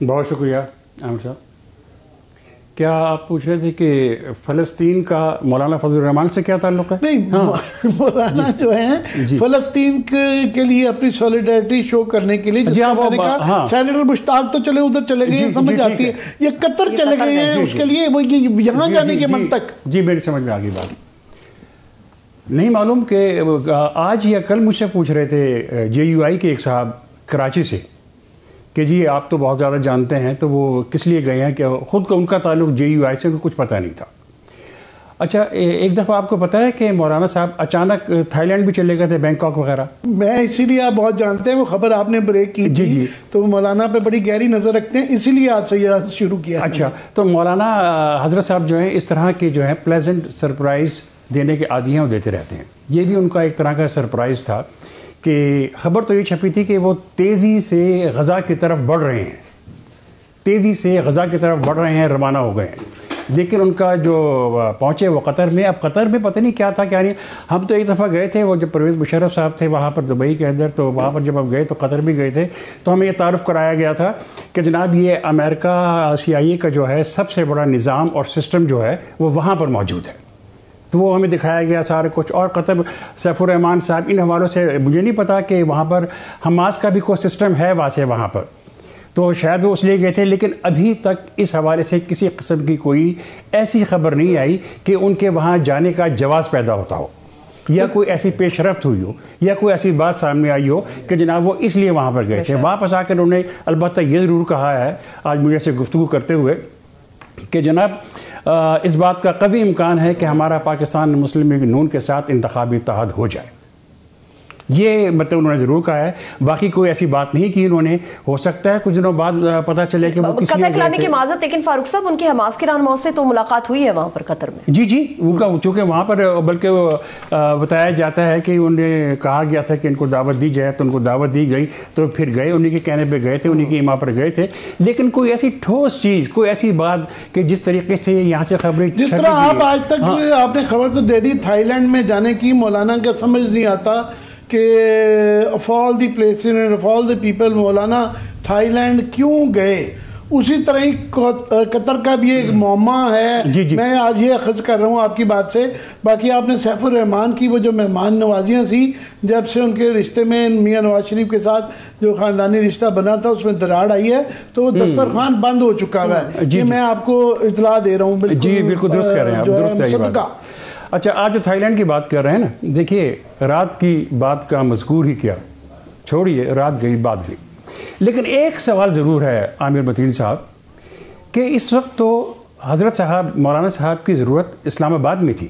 بہت شکریہ عامر صاحب. کیا آپ پوچھ رہے تھے کہ فلسطین کا مولانا فضل الرحمان سے کیا تعلق ہے؟ نہیں، مولانا جو ہیں فلسطین کے لیے اپنی سولیڈیرٹی شو کرنے کے لیے، سینیٹر مشتاق تو چلے ادھر چلے گئے ہیں، سمجھ آتی ہے، یہ قطر چلے گئے ہیں، اس کے لیے وہ یہاں جانے کے منطق. جی میری سمجھ میں آ گئی بات. نہیں معلوم کہ آج یا کل مجھ سے پوچھ رہے تھے JUI کے ایک صاحب کراچی سے کہ جی آپ تو بہت زیادہ جانتے ہیں، تو وہ کس لیے گئے ہیں کہ خود کو ان کا تعلق JUI سے کچھ پتہ نہیں تھا. اچھا ایک دفعہ آپ کو پتہ ہے کہ مولانا صاحب اچانک تھائی لینڈ بھی چلے گئے تھے، بینکاک وغیرہ. میں اسی لیے آپ بہت جانتے ہیں، وہ خبر آپ نے بریک کی تھی تو مولانا پہ بڑی گہری نظر رکھتے ہیں، اسی لیے آپ سے یہ شروع کیا. اچھا تو مولانا حضرت صاحب جو ہیں اس طرح کے جو ہے پلیزنٹ سرپرائز دینے کے عادی ہیں، وہ دیتے رہتے ہیں. یہ بھی ان کا ایک طرح کا سرپرائز تھا کہ خبر تو یہ چھپی تھی کہ وہ تیزی سے غزہ کی طرف بڑھ رہے ہیں، روانہ ہو گئے ہیں. لیکن ان کا جو پہنچے وہ قطر میں. اب قطر میں پتہ نہیں کیا تھا کیا نہیں. ہم تو ایک دفعہ گئے تھے، وہ جب پرویز مشرف صاحب تھے وہاں پر دبئی کے اندر، تو وہاں پر جب ہم گئے تو قطر بھی گئے تھے، تو ہمیں یہ تعارف کرایا گیا تھا کہ جناب یہ امریکہ CIA کا جو ہے سب سے بڑا نظام اور سسٹم جو ہے وہ وہاں پر موجود ہے. تو وہ ہمیں دکھایا گیا سارے کچھ. اور قطر سیف الرحمان صاحب، ان حوالوں سے مجھے نہیں پتا کہ وہاں پر حماس کا بھی کوئی سسٹم ہے واسے وہاں پر، تو شاید وہ اس لیے گئے تھے. لیکن ابھی تک اس حوالے سے کسی قسم کی کوئی ایسی خبر نہیں آئی کہ ان کے وہاں جانے کا جواز پیدا ہوتا ہو، یا کوئی ایسی پیش رفت ہوئی ہو، یا کوئی ایسی بات سامنے آئی ہو کہ جناب وہ اس لیے وہاں پر گئے تھے. واپس آ کر انہوں نے البتہ یہ ضرور کہا ہے آج مجھے سے گفتگو کرتے ہوئے کہ جناب اس بات کا قوی امکان ہے کہ ہمارا پاکستان مسلم لیگ نون کے ساتھ انتخابی اتحاد ہو جائے. یہ مطلب انہوں نے ضرور کہا ہے، باقی کوئی ایسی بات نہیں کی انہوں نے. ہو سکتا ہے کچھ دنوں بعد پتہ چلے کہ وہ کسی قطع کلامی کی معذرت. لیکن فاروق صاحب ان کی حماس کے رہنماؤں سے تو ملاقات ہوئی ہے وہاں پر قطر میں؟ جی ان کا چونکہ وہاں پر بلکہ بتایا جاتا ہے کہ انہیں کہا گیا تھا کہ ان کو دعوت دی جائے، تو ان کو دعوت دی گئی، تو پھر گئے، انہیں کے کہنے پہ گئے تھے، انہیں کی ایما پر گئے تھے. لیکن کوئی ایسی ٹھوس چیز، کوئی ایسی بات کہ جس طریقے سے یہاں سے خبریں جس طرح آپ آج تک آپ نے خبر تو دے دی تھائی لینڈ میں جانے کی، مولانا کا سمجھ نہیں آتا کہ of all the places and of all the people Maulana Thai land کیوں گئے. اسی طرح ہی قطر کا بھی ایک معمہ ہے. میں آج یہ اخذ کر رہا ہوں آپ کی بات سے. باقی آپ نے سیف الرحمان کی وہ جو مہمان نوازیاں تھیں، جب سے ان کے رشتے میں میاں نواز شریف کے ساتھ جو خاندانی رشتہ بنا تھا اس میں دراڑ آئی ہے، تو وہ دسترخوان بند ہو چکا ہے. یہ میں آپ کو اطلاع دے رہا ہوں. جی بالکل درست کہہ رہے ہیں آپ، درست ہے. اچھا آج جو تھائی لینڈ کی بات کر رہے ہیں نا، دیکھیے رات کی بات کا مذکور ہی کیا، چھوڑیے رات گئی بات گئی. لیکن ایک سوال ضرور ہے عامر متین صاحب کہ اس وقت تو حضرت صاحب مولانا صاحب کی ضرورت اسلام آباد میں تھی،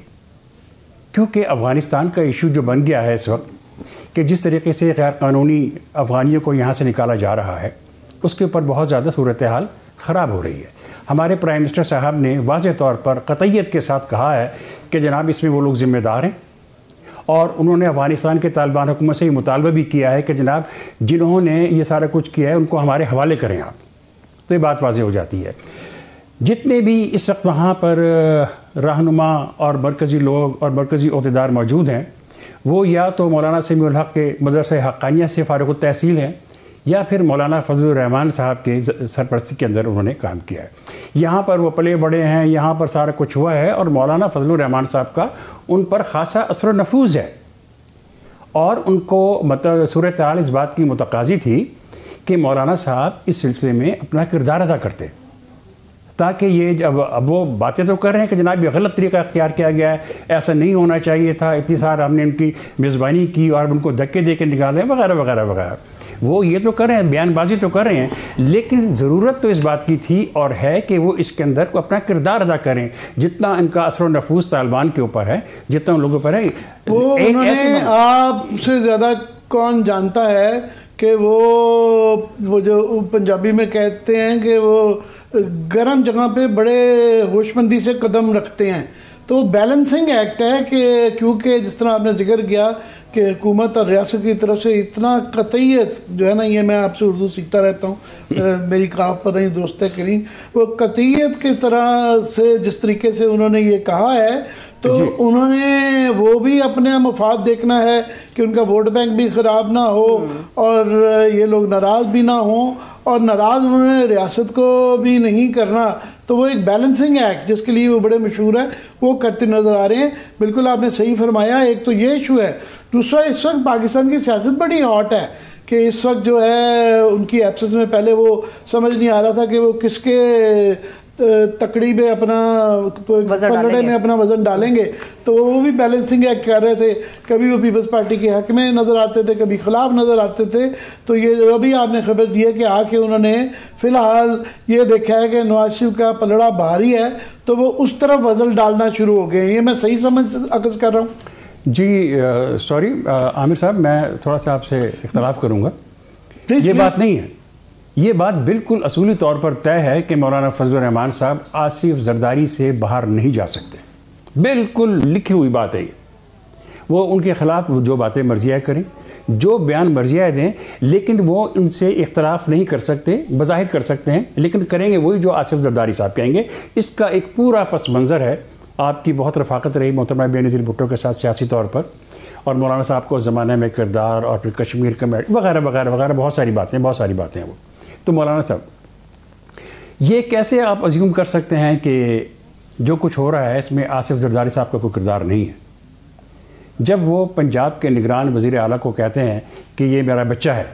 کیونکہ افغانستان کا ایشو جو بن گیا ہے اس وقت کہ جس طریقے سے غیر قانونی افغانیوں کو یہاں سے نکالا جا رہا ہے، اس کے اوپر بہت زیادہ صورتحال خراب ہو رہی ہے. ہمارے پرائم منسٹر صاحب نے واضح طور پر قطعیت کے ساتھ کہا ہے کہ جناب اس میں وہ لوگ ذمہ دار ہیں، اور انہوں نے افغانستان کے طالبان حکومت سے یہ مطالبہ بھی کیا ہے کہ جناب جنہوں نے یہ سارا کچھ کیا ہے ان کو ہمارے حوالے کریں آپ. تو یہ بات واضح ہو جاتی ہے. جتنے بھی اس وقت وہاں پر رہنما اور مرکزی لوگ اور مرکزی عہدیدار موجود ہیں، وہ یا تو مولانا سمیع الحق کے مدرسہ حقانیہ سے فارغ التحصیل ہیں، یا پھر مولانا فضل الرحمان صاحب کے سرپرستی کے اندر انہوں نے کام کیا ہے. یہاں پر وہ پلے بڑے ہیں، یہاں پر سارا کچھ ہوا ہے، اور مولانا فضل الرحمان صاحب کا ان پر خاصا اثر و نفوذ ہے. اور ان کو مطلب صورتحال اس بات کی متقاضی تھی کہ مولانا صاحب اس سلسلے میں اپنا کردار ادا کرتے، تاکہ یہ اب وہ باتیں تو کر رہے ہیں کہ جناب یہ غلط طریقہ اختیار کیا گیا ہے، ایسا نہیں ہونا چاہیے تھا، اتنی سارا ہم نے ان کی میزبانی کی اور ان کو دھکے دے کے نکالے وغیرہ وغیرہ وغیرہ. وہ یہ تو کر رہے ہیں، بیان بازی تو کر رہے ہیں، لیکن ضرورت تو اس بات کی تھی اور ہے کہ وہ اس کے اندر کو اپنا کردار ادا کریں. جتنا ان کا اثر و نفوذ طالبان کے اوپر ہے، جتنا ان لوگوں پر ہے، وہ انہوں نے آپ سے زیادہ کون جانتا ہے کہ وہ جو پنجابی میں کہتے ہیں کہ وہ گرم جگہ پہ بڑے ہوش مندی سے قدم رکھتے ہیں. تو بیلنسنگ ایکٹ ہے کہ کیونکہ جس طرح آپ نے ذکر کیا کہ حکومت اور ریاست کی طرف سے اتنا قطعیت جو ہے نا، یہ میں آپ سے اردو سیکھتا رہتا ہوں، میری کہاوت پر نہیں درست ہے کہ نہیں، وہ قطعیت کی طرح سے جس طریقے سے انہوں نے یہ کہا ہے، تو انہوں نے وہ بھی اپنے مفاد دیکھنا ہے کہ ان کا ووٹ بینک بھی خراب نہ ہو اور یہ لوگ ناراض بھی نہ ہوں، اور ناراض انہوں نے ریاست کو بھی نہیں کرنا، تو وہ ایک بیلنسنگ ایکٹ جس کے لیے وہ بڑے مشہور ہیں وہ کرتے نظر آ رہے ہیں۔ بالکل آپ نے صحیح فرمایا، ایک تو یہ ایشو ہے، دوسرا اس وقت پاکستان کی سیاست بڑی ہاٹ ہے کہ اس وقت جو ہے ان کی ایبسنس میں پہلے وہ سمجھ نہیں آ رہا تھا کہ وہ کس کے تکڑی میں اپنا پلڑے میں اپنا وزن ڈالیں گے، تو وہ بھی بیلنسنگ ایکٹ کر رہے تھے، کبھی وہ پیپلز پارٹی کے حق میں نظر آتے تھے، کبھی خلاف نظر آتے تھے۔ تو یہ ابھی آپ نے خبر دی ہے کہ آ کے انہوں نے فی الحال یہ دیکھا ہے کہ نواز شریف کا پلڑا بھاری ہے، تو وہ اس طرف وزن ڈالنا شروع ہو گئے ہیں۔ یہ میں صحیح سمجھ عکس کر رہا ہوں؟ جی سوری عامر صاحب، میں تھوڑا سا آپ سے اختلاف کروں گا، یہ بات نہیں ہے، یہ بات بالکل اصولی طور پر طے ہے کہ مولانا فضل الرحمان صاحب آصف زرداری سے باہر نہیں جا سکتے، بالکل لکھی ہوئی بات ہے یہ۔ وہ ان کے خلاف جو باتیں مرضیہ کریں، جو بیان مرضیہ دیں، لیکن وہ ان سے اختلاف نہیں کر سکتے، بظاہر کر سکتے ہیں لیکن کریں گے وہی جو آصف زرداری صاحب کہیں گے۔ اس کا ایک پورا پس منظر ہے۔ آپ کی بہت رفاقت رہی محترمہ بے نظیر بھٹو کے ساتھ سیاسی طور پر، اور مولانا صاحب کو زمانے میں کردار اور پھر کشمیر کمیٹی وغیرہ وغیرہ وغیرہ بہت ساری باتیں ہیں وہ۔ تو مولانا صاحب، یہ کیسے آپ ازیوم کر سکتے ہیں کہ جو کچھ ہو رہا ہے اس میں آصف زرداری صاحب کا کوئی کردار نہیں ہے، جب وہ پنجاب کے نگران وزیر اعلیٰ کو کہتے ہیں کہ یہ میرا بچہ ہے،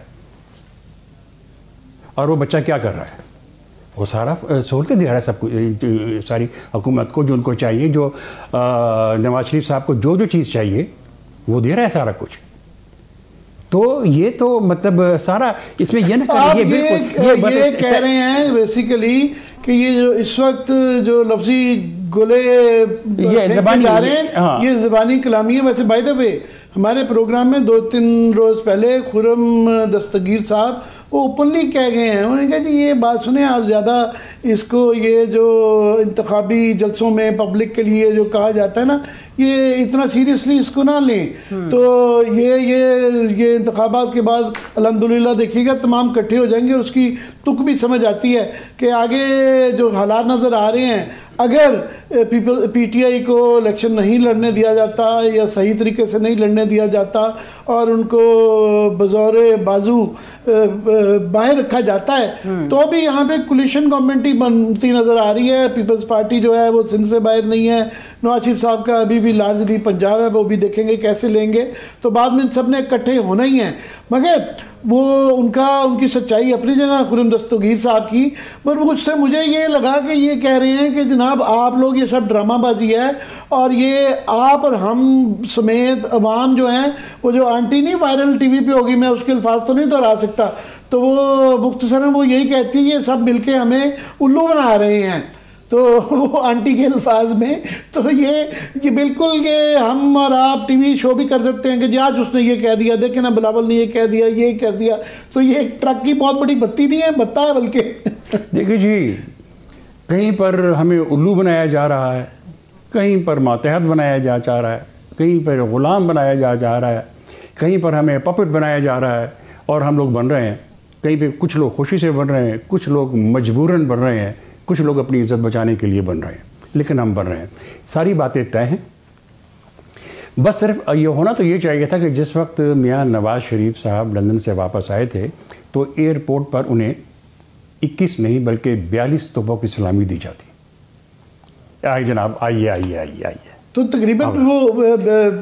اور وہ بچہ کیا کر رہا ہے؟ وہ سارا سہولتیں دے رہا ہے سب کو، ساری حکومت کو جو ان کو چاہیے، جو نواز شریف صاحب کو جو چیز چاہیے وہ دے رہا ہے سارا کچھ۔ تو یہ تو مطلب سارا اس میں یہ نہ یہ کہہ رہے ہیں بیسیکلی کہ یہ جو اس وقت جو لفظی گلے جا رہے ہیں یہ زبانی کلامی ہے۔ ویسے بائی دا وے ہمارے پروگرام میں 2-3 روز پہلے خرم دستگیر صاحب وہ اوپنلی کہہ گئے ہیں، انہوں نے کہا جی یہ بات سنیں آپ، زیادہ اس کو یہ جو انتخابی جلسوں میں پبلک کے لیے جو کہا جاتا ہے نا، یہ اتنا سیریسلی اس کو نہ لیں۔ تو یہ انتخابات کے بعد الحمدللہ دیکھیے گا تمام اکٹھے ہو جائیں گے، اور اس کی تک بھی سمجھ آتی ہے کہ آگے جو حالات نظر آ رہے ہیں، اگر پی ٹی آئی کو الیکشن نہیں لڑنے دیا جاتا یا صحیح طریقے سے نہیں لڑنے دیا جاتا اور ان کو بزور بازو باہر رکھا جاتا ہے، تو بھی یہاں پہ کولیشن گورنمنٹ ہی بنتی نظر آ رہی ہے۔ پیپلز پارٹی جو ہے وہ سندھ سے باہر نہیں ہے، نواز شریف صاحب کا ابھی بھی لارجلی پنجاب ہے، وہ بھی دیکھیں گے کیسے لیں گے، تو بعد میں سب نے اکٹھے ہونا ہی ہیں۔ مگر وہ ان کی سچائی اپنی جگہ خرم دستگیر صاحب کی، پر مجھ سے مجھے یہ لگا کہ یہ کہہ رہے ہیں کہ جناب آپ لوگ یہ سب ڈرامہ بازی ہے، اور یہ آپ اور ہم سمیت عوام جو ہیں، وہ جو آنٹی نہیں وائرل ٹی وی پہ ہوگی، میں اس کے الفاظ تو نہیں دہرا سکتا، تو وہ مختصراً وہ یہی کہتی ہے یہ سب مل کے ہمیں الو بنا رہے ہیں، تو وہ آنٹی کے الفاظ میں، تو یہ بالکل یہ ہم اور آپ ٹی وی شو بھی کر دیتے ہیں کہ جی آج اس نے یہ کہہ دیا، دیکھیں نا بلاول نے یہ کہہ دیا، یہ کہہ دیا، تو یہ ایک ٹرک کی بہت بڑی بتی نہیں ہے، بتا ہے بلکہ۔ دیکھیں جی، کہیں پر ہمیں الو بنایا جا رہا ہے، کہیں پر ماتحت بنایا جا رہا ہے، کہیں پر غلام بنایا جا رہا ہے، کہیں پر ہمیں پپٹ بنایا جا رہا ہے، اور ہم لوگ بن رہے ہیں۔ کہیں پہ کچھ لوگ خوشی سے بن رہے ہیں، کچھ لوگ مجبوراً بن رہے ہیں، کچھ لوگ اپنی عزت بچانے کے لیے بن رہے ہیں، لیکن ہم بن رہے ہیں۔ ساری باتیں طے ہیں، بس صرف یہ ہونا تو یہ چاہیے تھا کہ جس وقت میاں نواز شریف صاحب لندن سے واپس آئے تھے تو ایئرپورٹ پر انہیں 21 نہیں بلکہ 42 توپوں کی سلامی دی جاتی۔ آئیے جناب، آئیے تو تقریباً وہ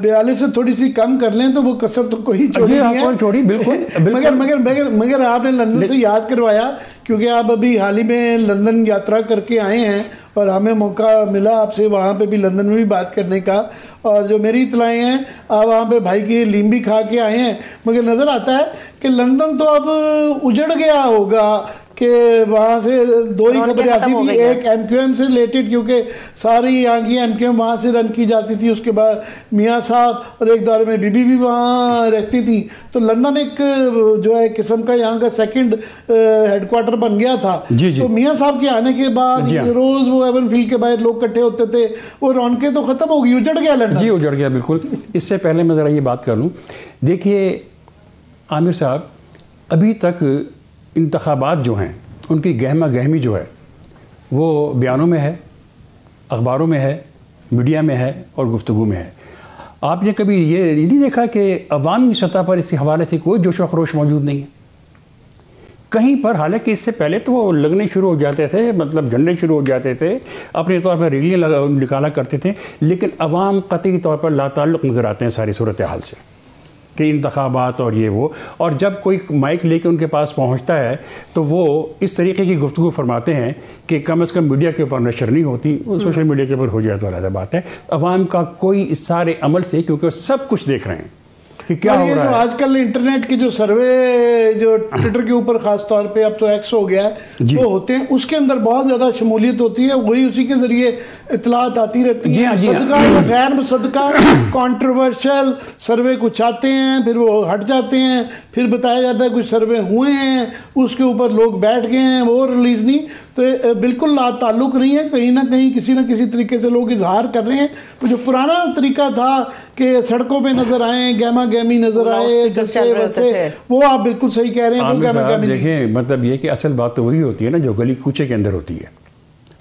42 سے تھوڑی سی کم کر لیں تو وہ کسر تو کوئی چھوڑی نہیں ہے۔ مگر آپ نے لندن سے یاد کروایا، کیونکہ آپ ابھی حال ہی میں لندن یاترا کر کے آئے ہیں، اور ہمیں موقع ملا آپ سے وہاں پہ بھی لندن میں بھی بات کرنے کا، اور جو میری اطلاعیں ہیں آپ وہاں پہ بھائی کی لیم بھی کھا کے آئے ہیں، مگر نظر آتا ہے کہ لندن تو اب اجڑ گیا ہوگا کہ وہاں سے دو ہی خبریں آتی تھی, ایک ایم کیو ایم سے ریلیٹڈ, کیونکہ ساری یہاں کی ایم کیو ایم وہاں سے رن کی جاتی تھی, اس کے بعد میاں صاحب اور ایک دور میں بی بی بھی وہاں رہتی تھی, تو لندن ایک جو ہے قسم کا یہاں کا سیکنڈ ہیڈ کوارٹر بن گیا تھا. تو میاں صاحب کے آنے کے بعد روز وہ ایون فیلڈ کے باہر لوگ اکٹھے ہوتے تھے, وہ رونقیں تو ختم ہو گئی, اجڑ گیا لندن. جی اجڑ گیا بالکل. اس سے پہلے میں ذرا یہ بات کر لوں, دیکھیے عامر صاحب, ابھی تک انتخابات جو ہیں ان کی گہما گہمی جو ہے وہ بیانوں میں ہے, اخباروں میں ہے, میڈیا میں ہے اور گفتگو میں ہے. آپ نے کبھی یہ نہیں دیکھا کہ عوامی سطح پر اس حوالے سے کوئی جوش و خروش موجود نہیں ہے کہیں پر, حالانکہ اس سے پہلے تو وہ لگنے شروع ہو جاتے تھے, مطلب جھنڈے شروع ہو جاتے تھے, اپنے طور پر ریلیاں نکالا کرتے تھے, لیکن عوام قطعی طور پر لا تعلق نظر آتے ہیں ساری صورتحال سے کہ انتخابات اور یہ وہ. اور جب کوئی مائک لے کے ان کے پاس پہنچتا ہے تو وہ اس طریقے کی گفتگو فرماتے ہیں کہ کم از کم میڈیا کے اوپر نشر نہیں ہوتی, سوشل میڈیا کے اوپر ہو جائے تو علیحدہ بات ہے. عوام کا کوئی اس سارے عمل سے, کیونکہ وہ سب کچھ دیکھ رہے ہیں کہ کیا ہو رہا ہے. آج کل انٹرنیٹ کے جو سروے جو ٹویٹر کے اوپر خاص طور پہ, اب تو ایکس ہو گیا ہے, وہ ہوتے ہیں, اس کے اندر بہت زیادہ شمولیت ہوتی ہے, وہی اسی کے ذریعے اطلاعات آتی رہتی ہیں. صدقہ یا غیر مصدقہ کانٹروورشل سروے کچھ آتے ہیں, پھر وہ ہٹ جاتے ہیں, پھر بتایا جاتا ہے کچھ سروے ہوئے ہیں, اس کے اوپر لوگ بیٹھ گئے ہیں, وہ ریلیز نہیں. تو بالکل لا تعلق نہیں ہے, کہیں نہ کہیں کسی نہ کسی طریقے سے لوگ اظہار کر رہے ہیں. وہ جو پرانا طریقہ تھا کہ سڑکوں پہ نظر آئیں, گہما گہمی نظر آئے, جیسے ویسے, وہ آپ بالکل صحیح کہہ رہے ہیں. وہ گہما گہمی دیکھیں, مطلب یہ کہ اصل بات تو وہی ہوتی ہے نا جو گلی کوچے کے اندر ہوتی ہے.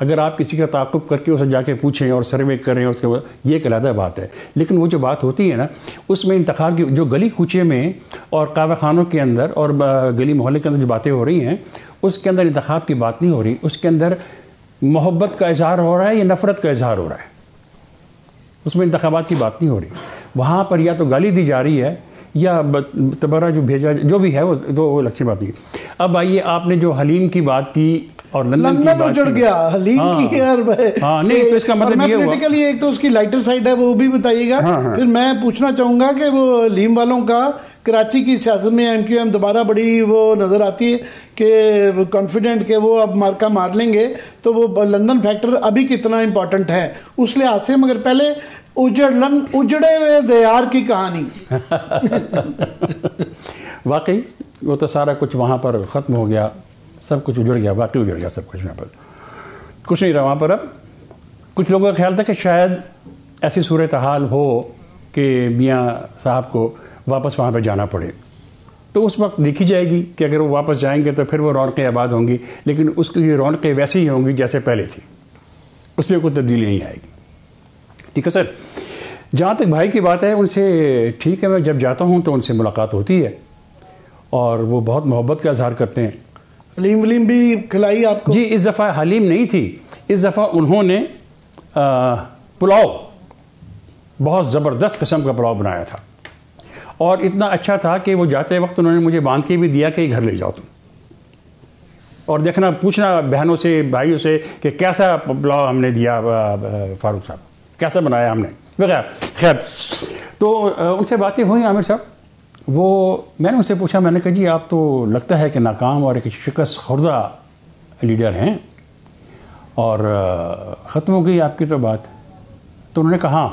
اگر آپ کسی کا تعاقب کر کے اسے جا کے پوچھیں اور سروے کریں, اس کے بعد یہ ایک علیحدہ بات ہے. لیکن وہ جو بات ہوتی ہے نا, اس میں انتخاب کی جو گلی کوچے میں اور قہوہ خانوں کے اندر اور گلی محلے کے اندر جو باتیں ہو رہی ہیں, اس کے اندر انتخاب کی بات نہیں ہو رہی. اس کے اندر محبت کا اظہار ہو رہا ہے یا نفرت کا اظہار ہو رہا ہے, اس میں انتخابات کی بات نہیں ہو رہی. وہاں پر یا تو گالی دی جا رہی ہے یا تبرہ جو بھیجا جو بھی ہے وہ اچھی بات نہیں. اب آئیے, آپ نے جو حلیم کی بات کی اور لندن کی بات اجڑ گیا, حلیم کی یار نہیں, تو اس کا مطلب یہ ہوا ایک تو اس کی لائٹر سائڈ ہے, وہ بھی بتائیے گا. پھر میں پوچھنا چاہوں گا کہ وہ حلیم والوں کا کراچی کی سیاست میں ایم کیو ایم دوبارہ بڑی وہ نظر آتی ہے کہ کانفیڈنٹ کہ وہ اب مارکا مار لیں گے, تو وہ لندن فیکٹر ابھی کتنا امپورٹنٹ ہے اس لحاظ سے. مگر پہلے اجڑے ہوئے دیار کی کہانی. واقعی وہ تو سارا کچھ وہاں پر ختم ہو گیا, سب کچھ اجڑ گیا, واقعی اجڑ گیا سب کچھ. وہاں پر کچھ نہیں رہا وہاں پر. اب کچھ لوگوں کا خیال تھا کہ شاید ایسی صورتحال ہو کہ میاں صاحب کو واپس وہاں پہ جانا پڑے, تو اس وقت دیکھی جائے گی کہ اگر وہ واپس جائیں گے تو پھر وہ رونقیں آباد ہوں گی, لیکن اس کی رونقیں ویسے ہی ہوں گی جیسے پہلے تھی, اس میں کوئی تبدیلی نہیں آئے گی. ٹھیک ہے سر. جہاں تک بھائی کی بات ہے, ان سے ٹھیک ہے, میں جب جاتا ہوں تو ان سے ملاقات ہوتی ہے اور وہ بہت محبت کا اظہار کرتے ہیں. حلیم ولیم بھی کھلائی آپ کو؟ جی, اس دفعہ حلیم نہیں تھی, اس دفعہ انہوں نے پلاؤ, بہت زبردست قسم کا پلاؤ بنایا تھا, اور اتنا اچھا تھا کہ وہ جاتے وقت انہوں نے مجھے باندھ کے بھی دیا کہ گھر لے جاؤ تم, اور دیکھنا پوچھنا بہنوں سے بھائیوں سے کہ کیسا پلاؤ ہم نے دیا فاروق صاحب, کیسا بنایا ہم نے وغیرہ. خیر, تو ان سے باتیں ہوئیں عامر صاحب. وہ میں نے ان سے پوچھا, میں نے کہا جی آپ تو لگتا ہے کہ ناکام اور ایک شکست خوردہ لیڈر ہیں, اور ختم ہو گئی آپ کی تو بات. تو انہوں نے کہا ہاں,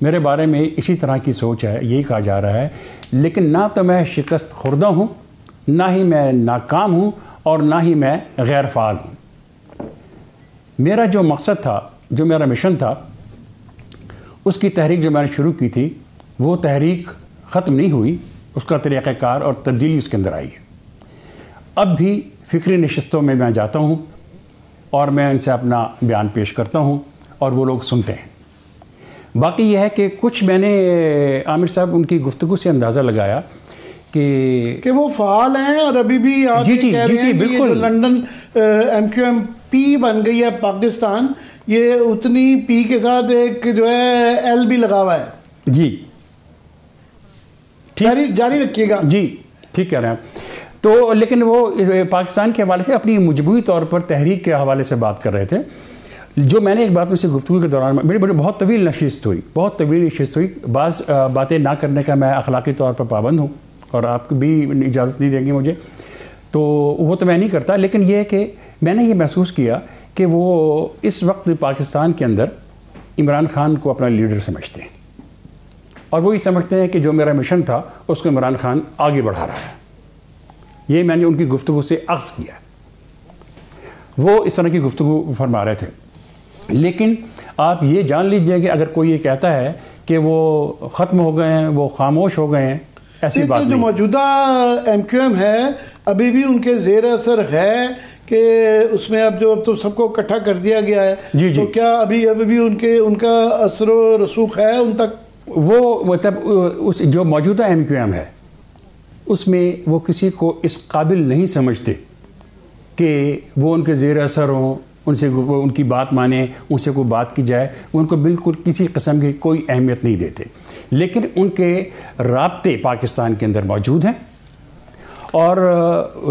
میرے بارے میں اسی طرح کی سوچ ہے, یہی کہا جا رہا ہے, لیکن نہ تو میں شکست خوردہ ہوں, نہ ہی میں ناکام ہوں, اور نہ ہی میں غیر فعال ہوں. میرا جو مقصد تھا, جو میرا مشن تھا, اس کی تحریک جو میں نے شروع کی تھی, وہ تحریک ختم نہیں ہوئی, اس کا طریقہ کار اور تبدیلی اس کے اندر آئی ہے. اب بھی فکری نشستوں میں جاتا ہوں اور میں ان سے اپنا بیان پیش کرتا ہوں اور وہ لوگ سنتے ہیں. باقی یہ ہے کہ کچھ میں نے عامر صاحب ان کی گفتگو سے اندازہ لگایا کہ وہ فعال ہیں, اور ابھی بھی آپ کہہ رہے ہیں بالکل London M Q M P بن گئی ہے پاکستان, یہ اتنی پی کے ساتھ ایک جو ہے ایل بھی لگا ہوا ہے. جی جاری رکھیے گا. جی ٹھیک کہہ رہے ہیں. تو لیکن وہ پاکستان کے حوالے سے اپنی مجموعی طور پر تحریک کے حوالے سے بات کر رہے تھے. جو میں نے ایک بات ان سے گفتگو کے دوران میری بہت طویل نشست ہوئی. بعض باتیں نہ کرنے کا میں اخلاقی طور پر پابند ہوں, اور آپ بھی اجازت نہیں دیں گے مجھے. تو وہ تو میں نہیں کرتا، لیکن یہ ہے کہ میں نے یہ محسوس کیا کہ وہ اس وقت پاکستان کے اندر عمران خان کو اپنا لیڈر سمجھتے ہیں، اور وہ یہ سمجھتے ہیں کہ جو میرا مشن تھا اس کو عمران خان آگے بڑھا رہا ہے. یہ میں نے ان کی گفتگو سے اخذ کیا. وہ اس طرح کی گفتگو فرما رہے تھے. لیکن آپ یہ جان لیجئے کہ اگر کوئی یہ کہتا ہے کہ وہ ختم ہو گئے ہیں، وہ خاموش ہو گئے ہیں، ایسی بات نہیں. جو موجودہ ایم کیو ایم ہے ابھی بھی ان کے زیر اثر ہے کہ اس میں اب تو سب کو اکٹھا کر دیا گیا ہے، تو کیا ابھی بھی ان کا اثر و رسوخ ہے ان تک؟ وہ مطلب جو موجودہ ایم کیو ایم ہے اس میں وہ کسی کو اس قابل نہیں سمجھتے کہ وہ ان کے زیر اثر ہوں، ان سے ان کی بات مانیں، ان سے کوئی بات کی جائے. وہ ان کو بالکل کسی قسم کی کوئی اہمیت نہیں دیتے. لیکن ان کے رابطے پاکستان کے اندر موجود ہیں، اور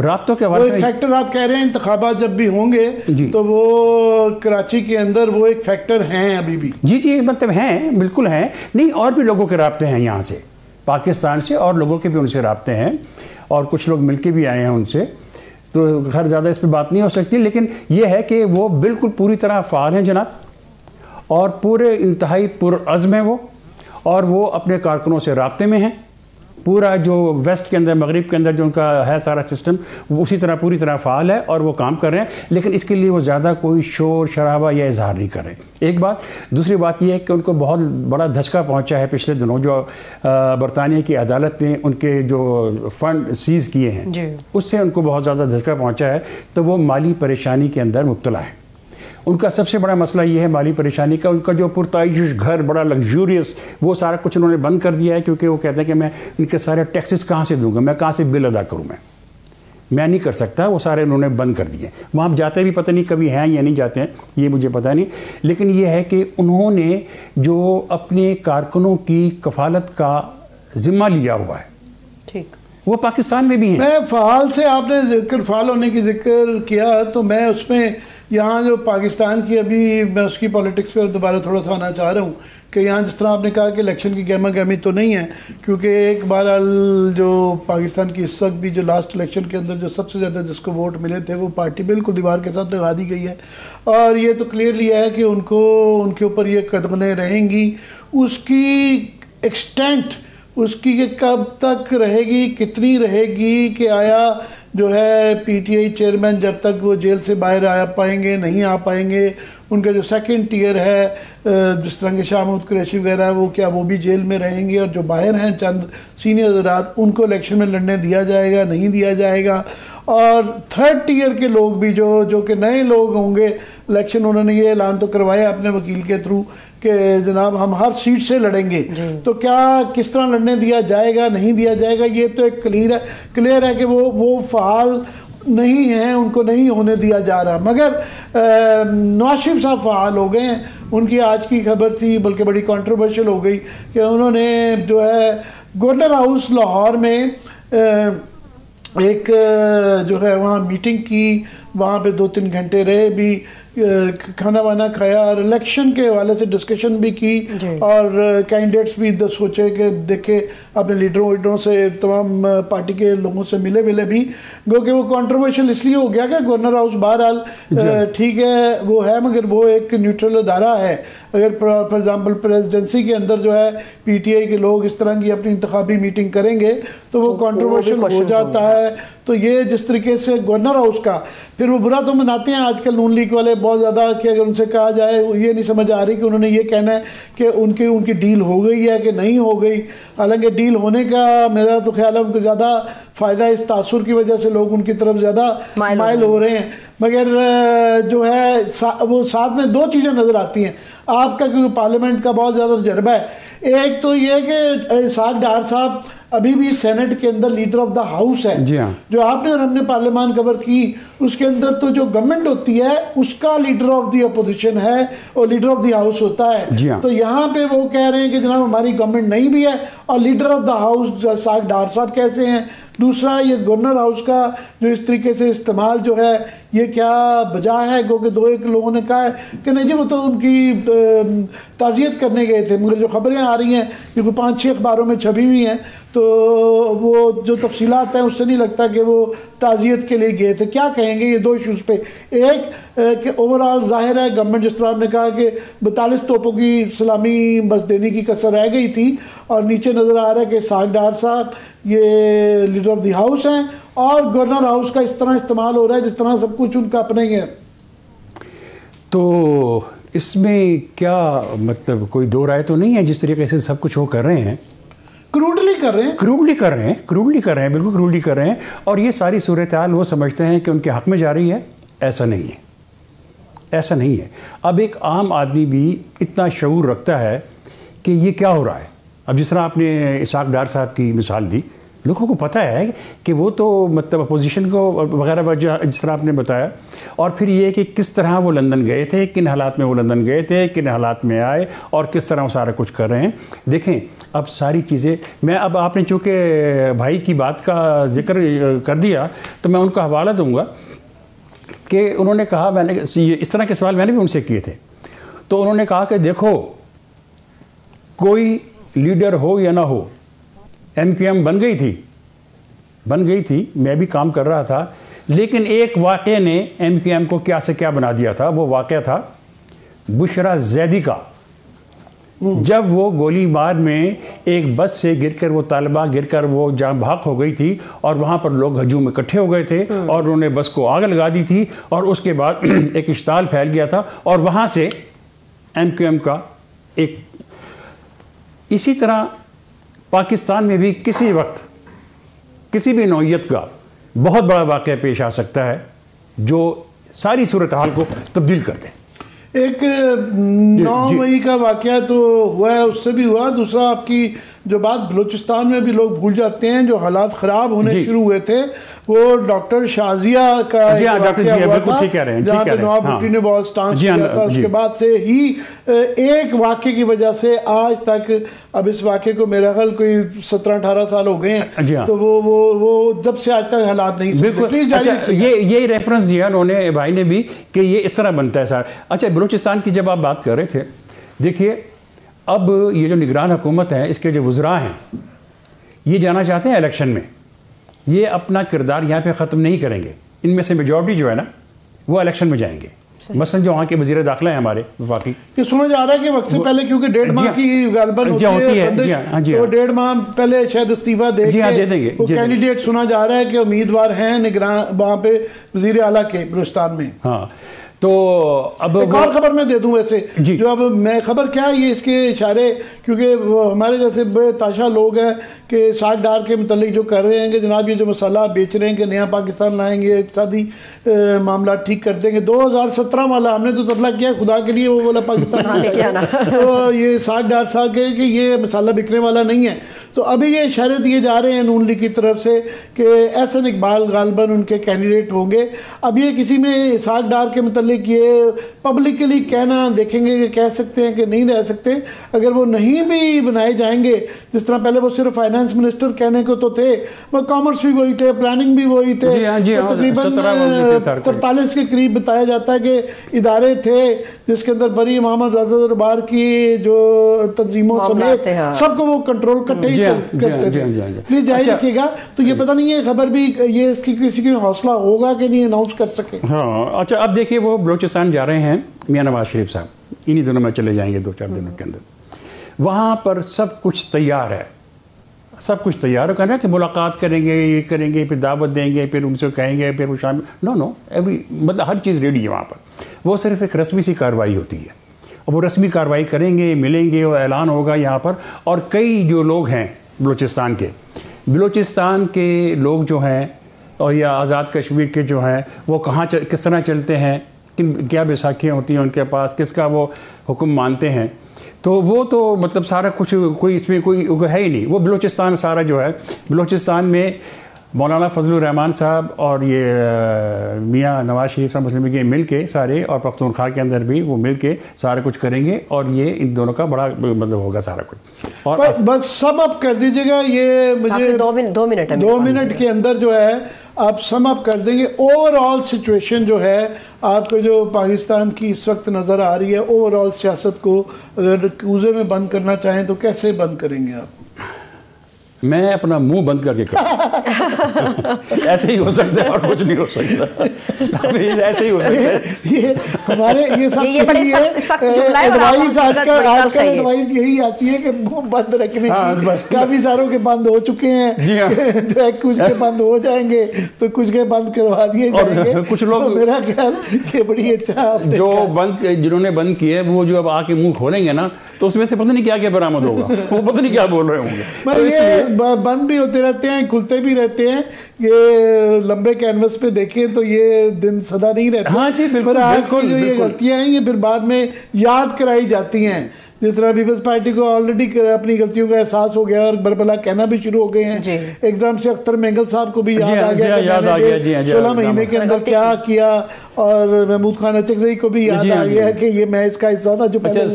رابطوں کے وہ ایک فیکٹر آپ کہہ رہے ہیں انتخابات جب بھی ہوں گے تو وہ کراچی کے اندر وہ ایک فیکٹر ہیں ابھی بھی. جی مطلب ہیں، بالکل ہیں. نہیں، اور بھی لوگوں کے رابطے ہیں یہاں سے، پاکستان سے، اور لوگوں کے بھی ان سے رابطے ہیں، اور کچھ لوگ مل کے بھی آئے ہیں ان سے. تو خیر زیادہ اس پہ بات نہیں ہو سکتی، لیکن یہ ہے کہ وہ بالکل پوری طرح فعال ہیں جناب، اور پورے انتہائی پرعزم ہیں وہ، اور وہ اپنے کارکنوں سے رابطے میں ہیں. پورا جو ویسٹ کے اندر، مغرب کے اندر جو ان کا ہے سارا سسٹم، وہ اسی طرح پوری طرح فعال ہے اور وہ کام کر رہے ہیں. لیکن اس کے لیے وہ زیادہ کوئی شور شرابہ یا اظہار نہیں کر رہے. ایک بات. دوسری بات یہ ہے کہ ان کو بہت بڑا دھچکا پہنچا ہے پچھلے دنوں، جو برطانیہ کی عدالت نے ان کے جو فنڈ سیز کیے ہیں اس سے ان کو بہت زیادہ دھچکا پہنچا ہے. تو وہ مالی پریشانی کے اندر مبتلا ہے. ان کا سب سے بڑا مسئلہ یہ ہے مالی پریشانی کا. ان کا جو پرتعیش گھر بڑا لگژوریس، وہ سارا کچھ انہوں نے بند کر دیا ہے، کیونکہ وہ کہتے ہیں کہ میں ان کے سارے ٹیکسز کہاں سے دوں گا، میں کہاں سے بل ادا کروں، میں نہیں کر سکتا. وہ سارے انہوں نے بند کر دیے. وہاں جاتے بھی پتہ نہیں کبھی ہیں یا نہیں جاتے ہیں، یہ مجھے پتہ نہیں. لیکن یہ ہے کہ انہوں نے جو اپنے کارکنوں کی کفالت کا ذمہ لیا ہوا ہے، ٹھیک، وہ پاکستان میں بھی ہیں. میں فعال سے آپ نے فعال ہونے کی ذکر کیا، تو میں اس میں یہاں جو پاکستان کی ابھی میں اس کی پولیٹکس پہ دوبارہ تھوڑا سا آنا چاہ رہا ہوں کہ یہاں جس طرح آپ نے کہا کہ الیکشن کی گہما گہمی تو نہیں ہے، کیونکہ ایک بہرحال جو پاکستان کی اس وقت بھی جو لاسٹ الیکشن کے اندر جو سب سے زیادہ جس کو ووٹ ملے تھے وہ پارٹی بالکل دیوار کے ساتھ لگا دی گئی ہے. اور یہ تو کلیئرلی ہے کہ ان کے اوپر یہ قدمیں رہیں گی. اس کی ایکسٹینٹ، اس کی کہ کب تک رہے گی، کتنی رہے گی، کہ آیا جو ہے پی ٹی آئی چیئرمین جب تک وہ جیل سے باہر آ پائیں گے، نہیں آ پائیں گے. ان کا جو سیکنڈ ٹیئر ہے جس طرح کے شاہ محمود قریشی وغیرہ، وہ کیا وہ بھی جیل میں رہیں گے، اور جو باہر ہیں چند سینئر حضرات، ان کو الیکشن میں لڑنے دیا جائے گا، نہیں دیا جائے گا. اور تھرڈ ٹیئر کے لوگ بھی جو کہ نئے لوگ ہوں گے الیکشن، انہوں نے یہ اعلان تو کروایا اپنے وکیل کے تھرو کہ جناب ہم ہر سیٹ سے لڑیں گے. تو کیا کس طرح لڑنے دیا جائے گا، نہیں دیا جائے گا، یہ تو ایک کلیئر ہے کہ وہ فعال نہیں ہیں، ان کو نہیں ہونے دیا جا رہا. مگر نواز شریف صاحب فعال ہو گئے ہیں. ان کی آج کی خبر تھی، بلکہ بڑی کنٹروورشل ہو گئی، کہ انہوں نے جو ہے گورنر ہاؤس لاہور میں ایک جو ہے وہاں میٹنگ کی، وہاں پہ 2-3 گھنٹے رہے بھی، کھانا وانا کھایا، اور الیکشن کے حوالے سے ڈسکشن بھی کی، اور کینڈیڈیٹس بھی سوچے کہ دیکھے اپنے لیڈروں سے، تمام پارٹی کے لوگوں سے ملے بھی. گو کہ وہ کنٹروورشل اس لیے ہو گیا کہ گورنر ہاؤس بہرحال ٹھیک ہے وہ ہے، مگر وہ ایک نیوٹرل ادارہ ہے. اگر فار ایگزامپل پریزیڈنسی کے اندر جو ہے پی ٹی آئی کے لوگ اس طرح کی اپنی انتخابی میٹنگ کریں گے تو وہ کنٹروورشل ہو جاتا ہے. تو یہ جس طریقے سے گورنر ہاؤس کا، پھر وہ برا تو مناتے ہیں آج کل نون لیگ والے بہت زیادہ، کہ اگر ان سے کہا جائے یہ نہیں سمجھ آ رہی کہ انہوں نے یہ کہنا ہے کہ ان کی ڈیل ہو گئی ہے کہ نہیں ہو گئی. حالانکہ ڈیل ہونے کا میرا تو خیال ہے ان کو زیادہ فائدہ اس تاثر کی وجہ سے لوگ ان کی طرف زیادہ مائل ہو رہے ہیں. مگر جو ہے وہ ساتھ میں 2 چیزیں نظر آتی ہیں آپ کا، کیونکہ پارلیمنٹ کا بہت زیادہ تجربہ ہے. ایک تو یہ کہ اسحاق ڈار صاحب ابھی بھی سینٹ کے اندر لیڈر آف دا ہاؤس ہے. جو آپ نے اور ہم نے پارلیمان کور کی، اس کے اندر تو جو گورنمنٹ ہوتی ہے اس کا لیڈر آف دی اپوزیشن ہے اور لیڈر آف دی ہاؤس ہوتا ہے. تو یہاں پہ وہ کہہ رہے ہیں کہ جناب ہماری گورنمنٹ نہیں بھی ہے، اور leader of the house Ishaq Dar صاحب کیسے ہیں. دوسرا یہ گورنر ہاؤس کا جو اس طریقے سے استعمال جو ہے یہ کیا وجہ ہے؟ کیونکہ 2-1 لوگوں نے کہا ہے کہ نہیں جی وہ تو ان کی تعزیت کرنے گئے تھے، مگر جو خبریں آ رہی ہیں یہ کوئی 5-6 اخباروں میں چھپی ہوئی ہیں، تو وہ جو تفصیلات ہیں اس سے نہیں لگتا کہ وہ تعزیت کے لیے گئے تھے. کیا کہیں گے یہ 2 ایشوز پہ؟ ایک کہ اوورآل ظاہر ہے گورنمنٹ جس طرح آپ نے کہا کہ 42 توپوں کی سلامی بس دینے کی کسر رہ گئی تھی، اور نیچے نظر آ رہا ہے کہ اسحاق ڈار صاحب یہ لیڈر آف دی ہاؤس ہیں، اور گورنر ہاؤس کا اس طرح استعمال ہو رہا ہے جس طرح سب کچھ ان کا اپنے ہی ہے. تو اس میں کیا مطلب کوئی دو رائے تو نہیں ہے جس طریقے سے سب کچھ وہ کر رہے ہیں؟ کروڈلی کر رہے ہیں، بالکل کروڈلی کر رہے ہیں. اور یہ ساری صورتحال وہ سمجھتے ہیں کہ ان کے حق میں جا رہی ہے. ایسا نہیں ہے. اب ایک عام آدمی بھی اتنا شعور رکھتا ہے کہ یہ کیا ہو رہا ہے. اب جس طرح آپ نے اسحاق ڈار صاحب کی مثال دی، لوگوں کو پتہ ہے کہ وہ تو مطلب اپوزیشن کو وغیرہ جس طرح آپ نے بتایا. اور پھر یہ کہ کس طرح وہ لندن گئے تھے، کن حالات میں وہ لندن گئے تھے، کن حالات میں آئے، اور کس طرح وہ سارا کچھ کر رہے ہیں. دیکھیں اب ساری چیزیں اب آپ نے چونکہ بھائی کی بات کا ذکر کر دیا تو میں ان کا حوالہ دوں گا کہ انہوں نے کہا، میں نے اس طرح کے سوال میں نے بھی ان سے کیے تھے، تو انہوں نے کہا کہ دیکھو کوئی لیڈر ہو یا نہ ہو، MQM بن گئی تھی، میں بھی کام کر رہا تھا، لیکن ایک واقعے نے MQM کو کیا سے کیا بنا دیا تھا. وہ واقعہ تھا بشرا زیدی کا، جب وہ گولی مار میں ایک بس سے گر کر وہ طالبہ گر کر وہ جاں بحق ہو گئی تھی، اور وہاں پر لوگ ہجوم میں اکٹھے ہو گئے تھے اور انہوں نے بس کو آگ لگا دی تھی، اور اس کے بعد ایک اشتعال پھیل گیا تھا، اور وہاں سے MQM کا ایک. اسی طرح پاکستان میں بھی کسی وقت کسی بھی نوعیت کا بہت بڑا واقعہ پیش آ سکتا ہے جو ساری صورتحال کو تبدیل کر دے. ایک 9 مئی کا واقعہ تو ہوا ہے، اس سے بھی ہوا. دوسرا آپ کی جو بات بلوچستان میں بھی لوگ بھول جاتے ہیں، جو حالات خراب ہونے شروع ہوئے تھے، وہ ڈاکٹر شازیہ کا واقعہ ہوا تھا جہاں پہ نواب بھٹی نے بہت سٹانس کیا تھا. اس کے بعد سے ہی ایک واقعے کی وجہ سے آج تک، اب اس واقعے کو میرا خیال کوئی 17-18 سال ہو گئے ہیں، تو وہ جب سے آج تک حالات نہیں. بالکل یہ ریفرنس دیا انہوں نے بھائی نے بھی کہ یہ اس طرح بنتا ہے سر. اچھا بلوچستان کی جب آپ بات کر رہے تھے، دیکھیے اب یہ جو نگران حکومت ہے، اس کے جو وزراء ہیں، یہ جانا چاہتے ہیں الیکشن میں. یہ اپنا کردار یہاں پہ ختم نہیں کریں گے. ان میں سے میجورٹی جو ہے نا وہ الیکشن میں جائیں گے. مثلا جو وہاں کے وزیر داخلہ ہیں ہمارے وفاقی، یہ سنا جا رہا ہے کہ وقت سے پہلے کیونکہ 1.5 ماہ کی غالباً ہوتی ہے تو 1.5 ماہ پہلے شاید استعفیٰ دے کے وہ کینڈیڈیٹ سنا جا رہا ہے کہ امیدوار ہیں نگران وہاں پہ وزیر اعلیٰ کے بلوچستان میں. ہاں تو اب ایک اور خبر میں دے دوں ویسے جو اب میں خبر کیا یہ اس کے اشارے، کیونکہ ہمارے جیسے بے تاشا لوگ ہیں کہ اسحاق ڈار کے متعلق جو کر رہے ہیں کہ جناب یہ جو مسئلہ بیچ رہے ہیں کہ نیا پاکستان لائیں گے، اقتصادی معاملات ٹھیک کر دیں گے. 2017 والا ہم نے تو تبلا کیا خدا کے لیے، وہ والا پاکستان تو یہ اسحاق ڈار صاحب کہ یہ مسئلہ بکنے والا نہیں ہے. تو ابھی یہ اشارے دیے جا رہے ہیں نون لیگ کی طرف سے کہ احسن اقبال غالباً ان کے کینڈیڈیٹ ہوں گے. اب یہ کسی میں اسحاق ڈار کے متعلق یہ پبلکلی کہنا دیکھیں گے کہ کہہ سکتے ہیں کہ نہیں رہ سکتے. اگر وہ نہیں بھی بنائے جائیں گے، جس طرح پہلے وہ صرف فائنانس منسٹر کہنے کو تو تھے، وہ کامرس بھی وہی تھے، پلاننگ بھی وہی تھے، تقریباً 43 کے قریب بتایا جاتا ہے کہ ادارے تھے جس کے اندر بری محمد رضا دربار کی جو تنظیموں سمیت سب کو وہ کنٹرول کرتے ہی کرتے تھے. پلیز جاری رکھیے گا. تو یہ پتہ نہیں ہے خبر بھی یہ اس کی کسی کی حوصلہ ہوگا کہ نہیں اناؤنس کر سکے. ہاں اچھا اب دیکھیے وہ بلوچستان جا رہے ہیں میاں نواز شریف صاحب، انہی دنوں میں چلے جائیں گے 2-4 دنوں کے اندر. وہاں پر سب کچھ تیار ہے، سب کچھ تیار ہے کہ ملاقات کریں گے، یہ کریں گے، پھر دعوت دیں گے، پھر ان سے کہیں گے، پھر وہ شامل نو مطلب ہر چیز ریڈی ہے وہاں پر. وہ صرف ایک رسمی سی کارروائی ہوتی ہے، اور وہ رسمی کارروائی کریں گے، ملیں گے، اور اعلان ہوگا یہاں پر. اور کئی جو لوگ ہیں بلوچستان کے لوگ جو ہیں اور یا آزاد کشمیر کے جو ہیں وہ کس طرح چلتے ہیں، کیا بیساکھیاں ہوتی ہیں ان کے پاس، کس کا وہ حکم مانتے ہیں، تو وہ تو مطلب سارا کچھ کوئی اس میں کوئی ہے ہی نہیں. وہ بلوچستان سارا جو ہے، بلوچستان میں مولانا فضل الرحمان صاحب اور یہ میاں نواز شریف صاحب مسلم لیگ مل کے سارے، اور پختونخوا کے اندر بھی وہ مل کے سارا کچھ کریں گے، اور یہ ان دونوں کا بڑا مطلب ہوگا سارا کچھ. اور بس سم اپ کر دیجیے گا، یہ مجھے 2 منٹ کے اندر جو ہے آپ سم اپ کر دیں گے اوور آل سچویشن جو ہے آپ کو جو پاکستان کی اس وقت نظر آ رہی ہے. اوور آل سیاست کو اگر کوزے میں بند کرنا چاہیں تو کیسے بند کریں گے آپ؟ میں اپنا منہ بند کر کے ایسے ہی ہو سکتا ہے اور کچھ نہیں ہو سکتا، ایسے ہی ہو سکتا ہے. یہ ہمارے یہ سب ایڈوائز آج کل ایڈوائز یہی آتی ہے کہ منہ بند رکھنے کی. کافی ساروں کے بند ہو چکے ہیں، جو ہے کچھ کے بند ہو جائیں گے تو کچھ کے بند کروا دیے جائیں گے. کچھ لوگ میرا خیال کہ بڑی اچھا جو بند جنہوں نے بند کیے وہ جو اب آ کے منہ کھولیں گے نا تو اس میں سے پتہ نہیں کیا کیا برآمد ہوگا، وہ پتہ نہیں کیا بول رہے ہوں گے. یہ بند بھی ہوتے رہتے ہیں، کھلتے بھی رہتے ہیں. یہ لمبے کینوس پہ دیکھیں تو یہ دن سدا نہیں رہتے. ہاں جی بالکل. آج کی جو یہ غلطیاں ہیں یہ پھر بعد میں یاد کرائی جاتی ہیں. جس طرح پیپلز پارٹی کو آلریڈی اپنی غلطیوں کا احساس ہو گیا اور بربلا کہنا بھی شروع ہو گئے ہیں. ایک دم سے اختر مینگل صاحب کو بھی یاد آ گیا 16 مہینے کے اندر کیا کیا، اور محمود خان اچکزئی کو بھی یاد آ گیا کہ یہ میں اس کا حصہ تھا جو پہلے.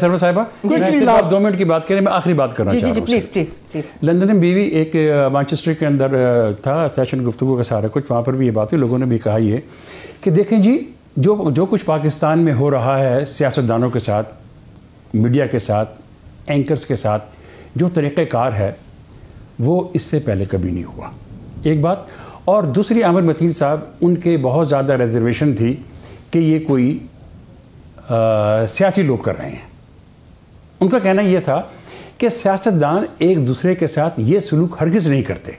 سرور صاحبہ 2 منٹ کی بات کریں، میں آخری بات کرنا چاہتا ہوں. پلیز. لندن میں بیوی ایک مانچسٹر کے اندر تھا سیشن گفتگو کا سارا کچھ، وہاں پر بھی یہ بات ہوئی. لوگوں نے بھی کہا یہ کہ دیکھیں جی جو کچھ پاکستان میں ہو رہا ہے سیاستدانوں کے ساتھ، میڈیا کے ساتھ، اینکرز کے ساتھ، جو طریقہ کار ہے وہ اس سے پہلے کبھی نہیں ہوا. ایک بات. اور دوسری، عامر متین صاحب ان کے بہت زیادہ ریزرویشن تھی کہ یہ کوئی سیاسی لوگ کر رہے ہیں. ان کا کہنا یہ تھا کہ سیاستدان ایک دوسرے کے ساتھ یہ سلوک ہرگز نہیں کرتے،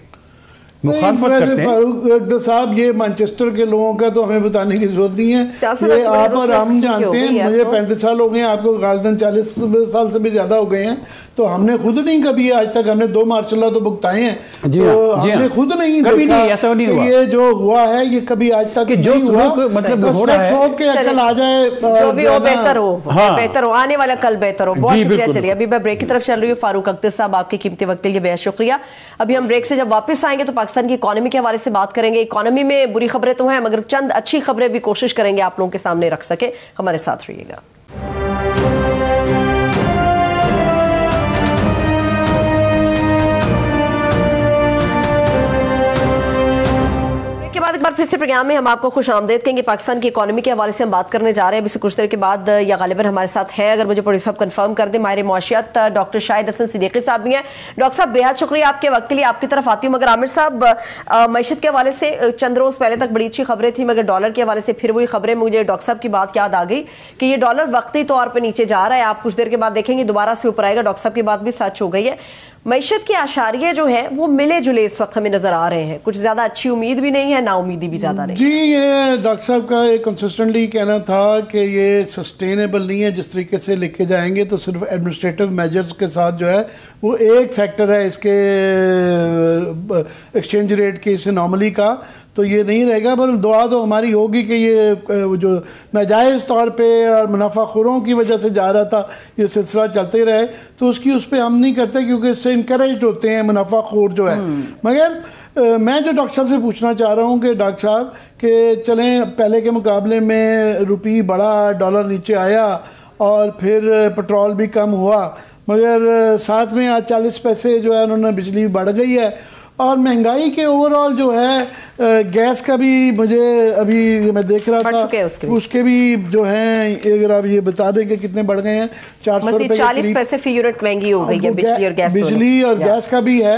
مخالفت کرتے ہیں. فاروق صاحب یہ مانچسٹر کے لوگوں کا تو ہمیں بتانے کی ضرورت نہیں ہے، یہ آپ اور ہم جانتے ہیں. مجھے 35 سال ہو گئے ہیں، آپ کو غالباً 40 سال سے بھی زیادہ ہو گئے ہیں. تو ہم نے خود نہیں کبھی آج تک، ہم نے 2 مارش اللہ تو بھگتائے ہیں، تو ہم نے خود نہیں دیکھا کہ یہ جو ہوا ہے یہ کبھی آج تک نہیں ہوا. مطلب ہو رہا ہے سوچ کے عقل آ جائے جو بھی ہو بہتر ہو، آنے والا کل بہتر ہو. بہت شکریہ. چلیے ابھی میں بریک کی طرف چل رہی ہوں. فاروق اختر صاحب آپ کے قیمتی وقت کے لیے بہت شکریہ. ابھی ہم بریک سے جب واپس آئیں گے تو پاکستان کی اکانومی کے حوالے سے بات کریں گے. اکانومی میں بری خبریں تو ہیں مگر چند اچھی خبریں بھی کوشش کریں گے آپ لوگوں کے سامنے رکھ سکے. ہمارے ساتھ رہیے گا. ایک بار پھر سے پروگرام میں ہم آپ کو خوش آمدید کہیں گے. پاکستان کی اکانومی کے حوالے سے ہم بات کرنے جا رہے ہیں ابھی سے کچھ دیر کے بعد، یا غالباً ہمارے ساتھ ہے، اگر مجھے پروڈیوسر صاحب کنفرم کر دیں، ماہر معاشیات ڈاکٹر شاہد حسن صدیقی صاحب بھی ہیں. ڈاکٹر صاحب بے حد شکریہ آپ کے وقت کے لیے. آپ کی طرف آتی ہوں مگر عامر صاحب معیشت کے حوالے سے چند روز پہلے تک بڑی اچھی خبریں تھیں مگر ڈالر کے حوالے سے پھر وہی خبریں. مجھے ڈاکٹر صاحب کی بات یاد آ گئی کہ یہ ڈالر وقتی طور پہ نیچے جا رہا ہے، آپ کچھ دیر کے بعد دیکھیں گے دوبارہ سے اوپر آئے گا. ڈاکٹر صاحب کی بات بھی سچ ہو گئی ہے. معیشت کے اشاریے جو ہیں وہ ملے جلے اس وقت ہمیں نظر آ رہے ہیں، کچھ زیادہ اچھی امید بھی نہیں ہے، نا امیدی بھی زیادہ نہیں. جی یہ ڈاکٹر صاحب کا ایک کنسسٹنٹلی کہنا تھا کہ یہ سسٹینیبل نہیں ہے. جس طریقے سے لے کے جائیں گے تو صرف ایڈمنسٹریٹو میجرز کے ساتھ جو ہے وہ ایک فیکٹر ہے اس کے ایکسچینج ریٹ کی، اس انوملی کا، تو یہ نہیں رہے گا. پر دعا تو ہماری ہوگی کہ یہ جو ناجائز طور پہ اور منافع خوروں کی وجہ سے جا رہا تھا یہ سلسلہ چلتے ہی رہے. تو اس پہ ہم نہیں کرتے کیونکہ اس سے انکریجڈ ہوتے ہیں منافع خور جو ہے. مگر میں جو ڈاکٹر صاحب سے پوچھنا چاہ رہا ہوں کہ ڈاکٹر صاحب کہ چلیں پہلے کے مقابلے میں روپی بڑا، ڈالر نیچے آیا اور پھر پٹرول بھی کم ہوا، مگر ساتھ میں آج 40 پیسے جو ہے انہوں نے بجلی بڑھ گئی ہے. اور مہنگائی کے اوور آل جو ہے گیس کا بھی مجھے ابھی میں دیکھ رہا تھا اس کے بھی جو ہیں، اگر آپ یہ بتا دیں کہ کتنے بڑھ گئے ہیں. 400 روپے 40 پیسے فی یونٹ مہنگی ہو گئی ہے بجلی اور گیس کا بھی ہے.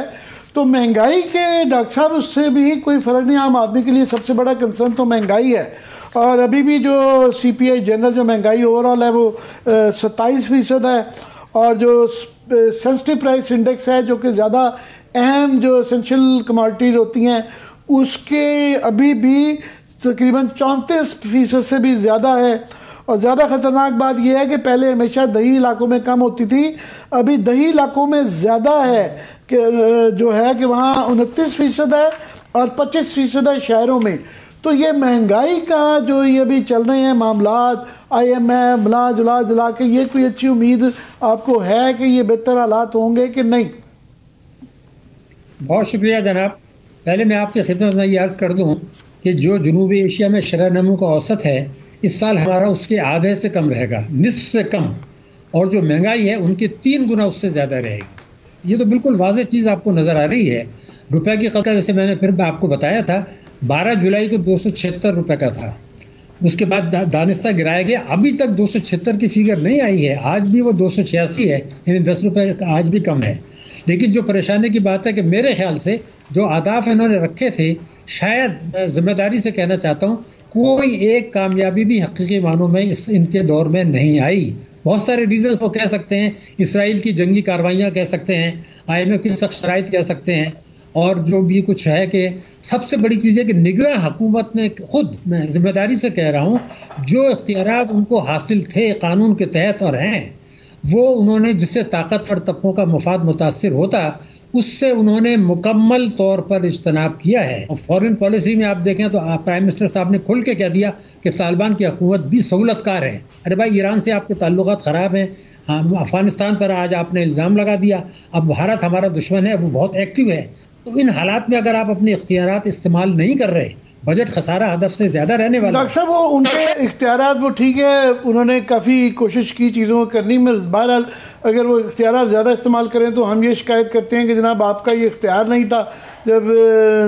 تو مہنگائی کے ڈاکٹر صاحب اس سے بھی کوئی فرق نہیں. عام آدمی کے لیے سب سے بڑا کنسرن تو مہنگائی ہے. اور ابھی بھی جو سی پی آئی جنرل جو مہنگائی اوور آل ہے وہ 27% ہے. اور جو سینسٹیو پرائس انڈیکس ہے جو کہ زیادہ اہم جو اسینشل کموڈٹیز ہوتی ہیں اس کے ابھی بھی تقریباً 34% سے بھی زیادہ ہے. اور زیادہ خطرناک بات یہ ہے کہ پہلے ہمیشہ دیہی علاقوں میں کم ہوتی تھی، ابھی دیہی علاقوں میں زیادہ ہے کہ جو ہے کہ وہاں 29% ہے اور 25% ہے شہروں میں. تو یہ مہنگائی کا جو یہ بھی چل رہے ہیں معاملات، آئی ایم ایف ملا جلا کے، یہ کوئی اچھی امید آپ کو ہے کہ یہ بہتر حالات ہوں گے کہ نہیں؟ بہت شکریہ جناب. پہلے میں آپ کی خدمت میں یہ عرض کر دوں کہ جو جنوبی ایشیا میں شرح نمو کا اوسط ہے اس سال ہمارا اس کے آدھے سے کم رہے گا، نصف سے کم، اور جو مہنگائی ہے ان کے 3 گنا اس سے زیادہ رہے گی۔ یہ تو بالکل واضح چیز آپ کو نظر آ رہی ہے۔ روپے کی قدر جیسے میں نے پھر آپ کو بتایا تھا 12 جولائی کو 276 روپے کا تھا، اس کے بعد دانستہ گرایا گیا، ابھی تک 276 کی فگر نہیں آئی ہے، آج بھی وہ 286 ہے، یعنی 10 روپے آج بھی کم ہے۔ لیکن جو پریشانی کی بات ہے کہ میرے خیال سے جو اہداف انہوں نے رکھے تھے، شاید میں ذمہ داری سے کہنا چاہتا ہوں کوئی ایک کامیابی بھی حقیقی معنوں میں ان کے دور میں نہیں آئی۔ بہت سارے ریزنز وہ کہہ سکتے ہیں، اسرائیل کی جنگی کارروائیاں کہہ سکتے ہیں، IMF کی سخت شرائط کہہ سکتے ہیں، اور جو بھی کچھ ہے کہ سب سے بڑی چیز ہے کہ نگراں حکومت نے خود، میں ذمہ داری سے کہہ رہا ہوں، جو اختیارات ان کو حاصل تھے قانون کے تحت اور ہیں، وہ انہوں نے جس سے طاقتور طبقوں کا مفاد متاثر ہوتا اس سے انہوں نے مکمل طور پر اجتناب کیا ہے۔ اور فورن پالیسی میں آپ دیکھیں تو پرائم منسٹر صاحب نے کھل کے کہہ دیا کہ طالبان کی حکومت بھی سہولت کار ہے۔ ارے بھائی، ایران سے آپ کے تعلقات خراب ہیں، افغانستان پر آج آپ نے الزام لگا دیا، اب بھارت ہمارا دشمن ہے، وہ بہت ایکٹیو ہے۔ تو ان حالات میں اگر آپ اپنے اختیارات استعمال نہیں کر رہے، بجٹ خسارہ ہدف سے زیادہ رہنے والا۔ ڈاکٹر صاحب، وہ ان کے اختیارات وہ ٹھیک ہے، انہوں نے کافی کوشش کی چیزوں کو کرنی میں، بہرحال اگر وہ اختیارات زیادہ استعمال کریں تو ہم یہ شکایت کرتے ہیں کہ جناب آپ کا یہ اختیار نہیں تھا، جب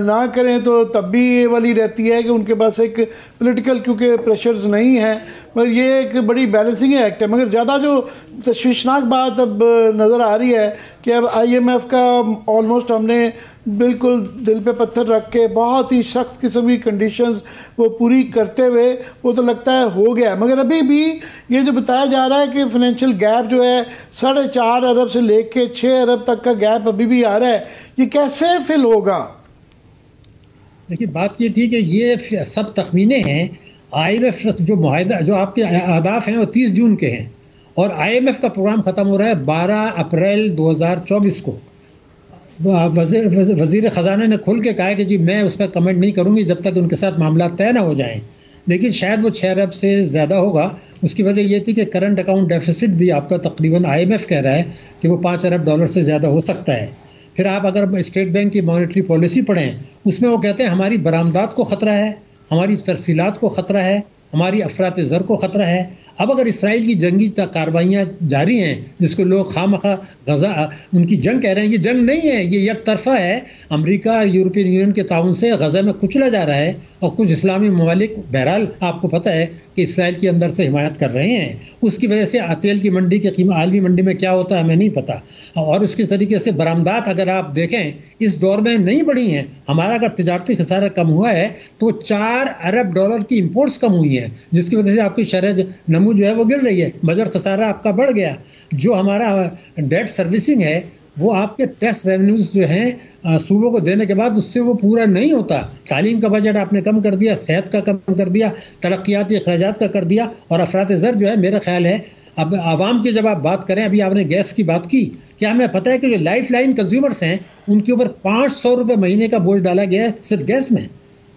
نہ کریں تو تب بھی یہ والی رہتی ہے کہ ان کے پاس ایک پولیٹیکل کیونکہ پریشرز نہیں ہیں، مگر یہ ایک بڑی بیلنسنگ ایکٹ ہے۔ مگر زیادہ جو تشویشناک بات اب نظر آ رہی ہے کہ اب IMF کا آلموسٹ ہم نے بالکل دل پہ پتھر رکھ کے بہت ہی سخت قسم کی کنڈیشنز وہ پوری کرتے ہوئے وہ تو لگتا ہے ہو گیا، مگر ابھی بھی یہ جو بتایا جا رہا ہے کہ فائنینشیل گیپ جو ہے 4.5 ارب سے لے کے 6 ارب تک کا گیپ ابھی بھی آ رہا ہے، یہ کیسے فل ہوگا؟ دیکھیے، بات یہ تھی کہ یہ سب تخمینے ہیں۔ IMF جو معاہدہ، جو آپ کے اہداف ہیں وہ 30 جون کے ہیں، اور IMF کا پروگرام ختم ہو رہا ہے 12 اپریل 2024 کو۔ وزیر خزانہ نے کھل کے کہا کہ جی میں اس پہ کمنٹ نہیں کروں گی جب تک ان کے ساتھ معاملات طے نہ ہو جائیں، لیکن شاید وہ 6 ارب سے زیادہ ہوگا۔ اس کی وجہ یہ تھی کہ کرنٹ اکاؤنٹ ڈیفیسٹ بھی آپ کا تقریباً IMF کہہ رہا ہے کہ وہ 5 ارب ڈالر سے زیادہ ہو سکتا ہے۔ پھر آپ اگر اسٹیٹ بینک کی مانیٹری پالیسی پڑھیں، اس میں وہ کہتے ہیں ہماری برآمدات کو خطرہ ہے، ہماری ترسیلات کو خطرہ ہے، ہماری افراط زر کو خطرہ ہے۔ اب اگر اسرائیل کی جنگی کارروائیاں جاری ہیں جس کو لوگ خواہ غزہ ان کی جنگ کہہ رہے ہیں، یہ جنگ نہیں ہے، یہ یک طرفہ ہے۔ امریکہ یورپین یونین کے تعاون سے غزہ میں کچلا جا رہا ہے، اور کچھ اسلامی ممالک بہرحال آپ کو پتہ ہے کہ اسرائیل کے اندر سے حمایت کر رہے ہیں۔ اس کی وجہ سے تیل کی منڈی کی قیمت عالمی منڈی میں کیا ہوتا ہے ہمیں نہیں پتہ، اور اس کے طریقے سے برآمدات اگر آپ دیکھیں اس دور میں نہیں بڑھی ہیں۔ ہمارا اگر تجارتی خسارہ کم ہوا ہے تو 4 ارب ڈالر کی امپورٹس کم ہوئی ہیں، جس کی وجہ سے آپ کی شرح نمو جو ہے وہ گر رہی ہے، بجٹ خسارہ آپ کا بڑھ گیا۔ جو ہمارا ڈیٹ سروسنگ ہے وہ آپ کے ٹیکس ریونیوز جو ہیں صوبوں کو دینے کے بعد اس سے وہ پورا نہیں ہوتا۔ تعلیم کا بجٹ آپ نے کم کر دیا، صحت کا کم کر دیا، ترقیاتی اخراجات کا کر دیا، اور افراط زر جو ہے میرا خیال ہے اب عوام کی جب آپ بات کریں، ابھی آپ نے گیس کی بات کی، کیا ہمیں پتہ ہے کہ جو لائف لائن کنزیومرز ہیں ان کے اوپر 500 روپے مہینے کا بوجھ ڈالا گیا ہے صرف گیس میں،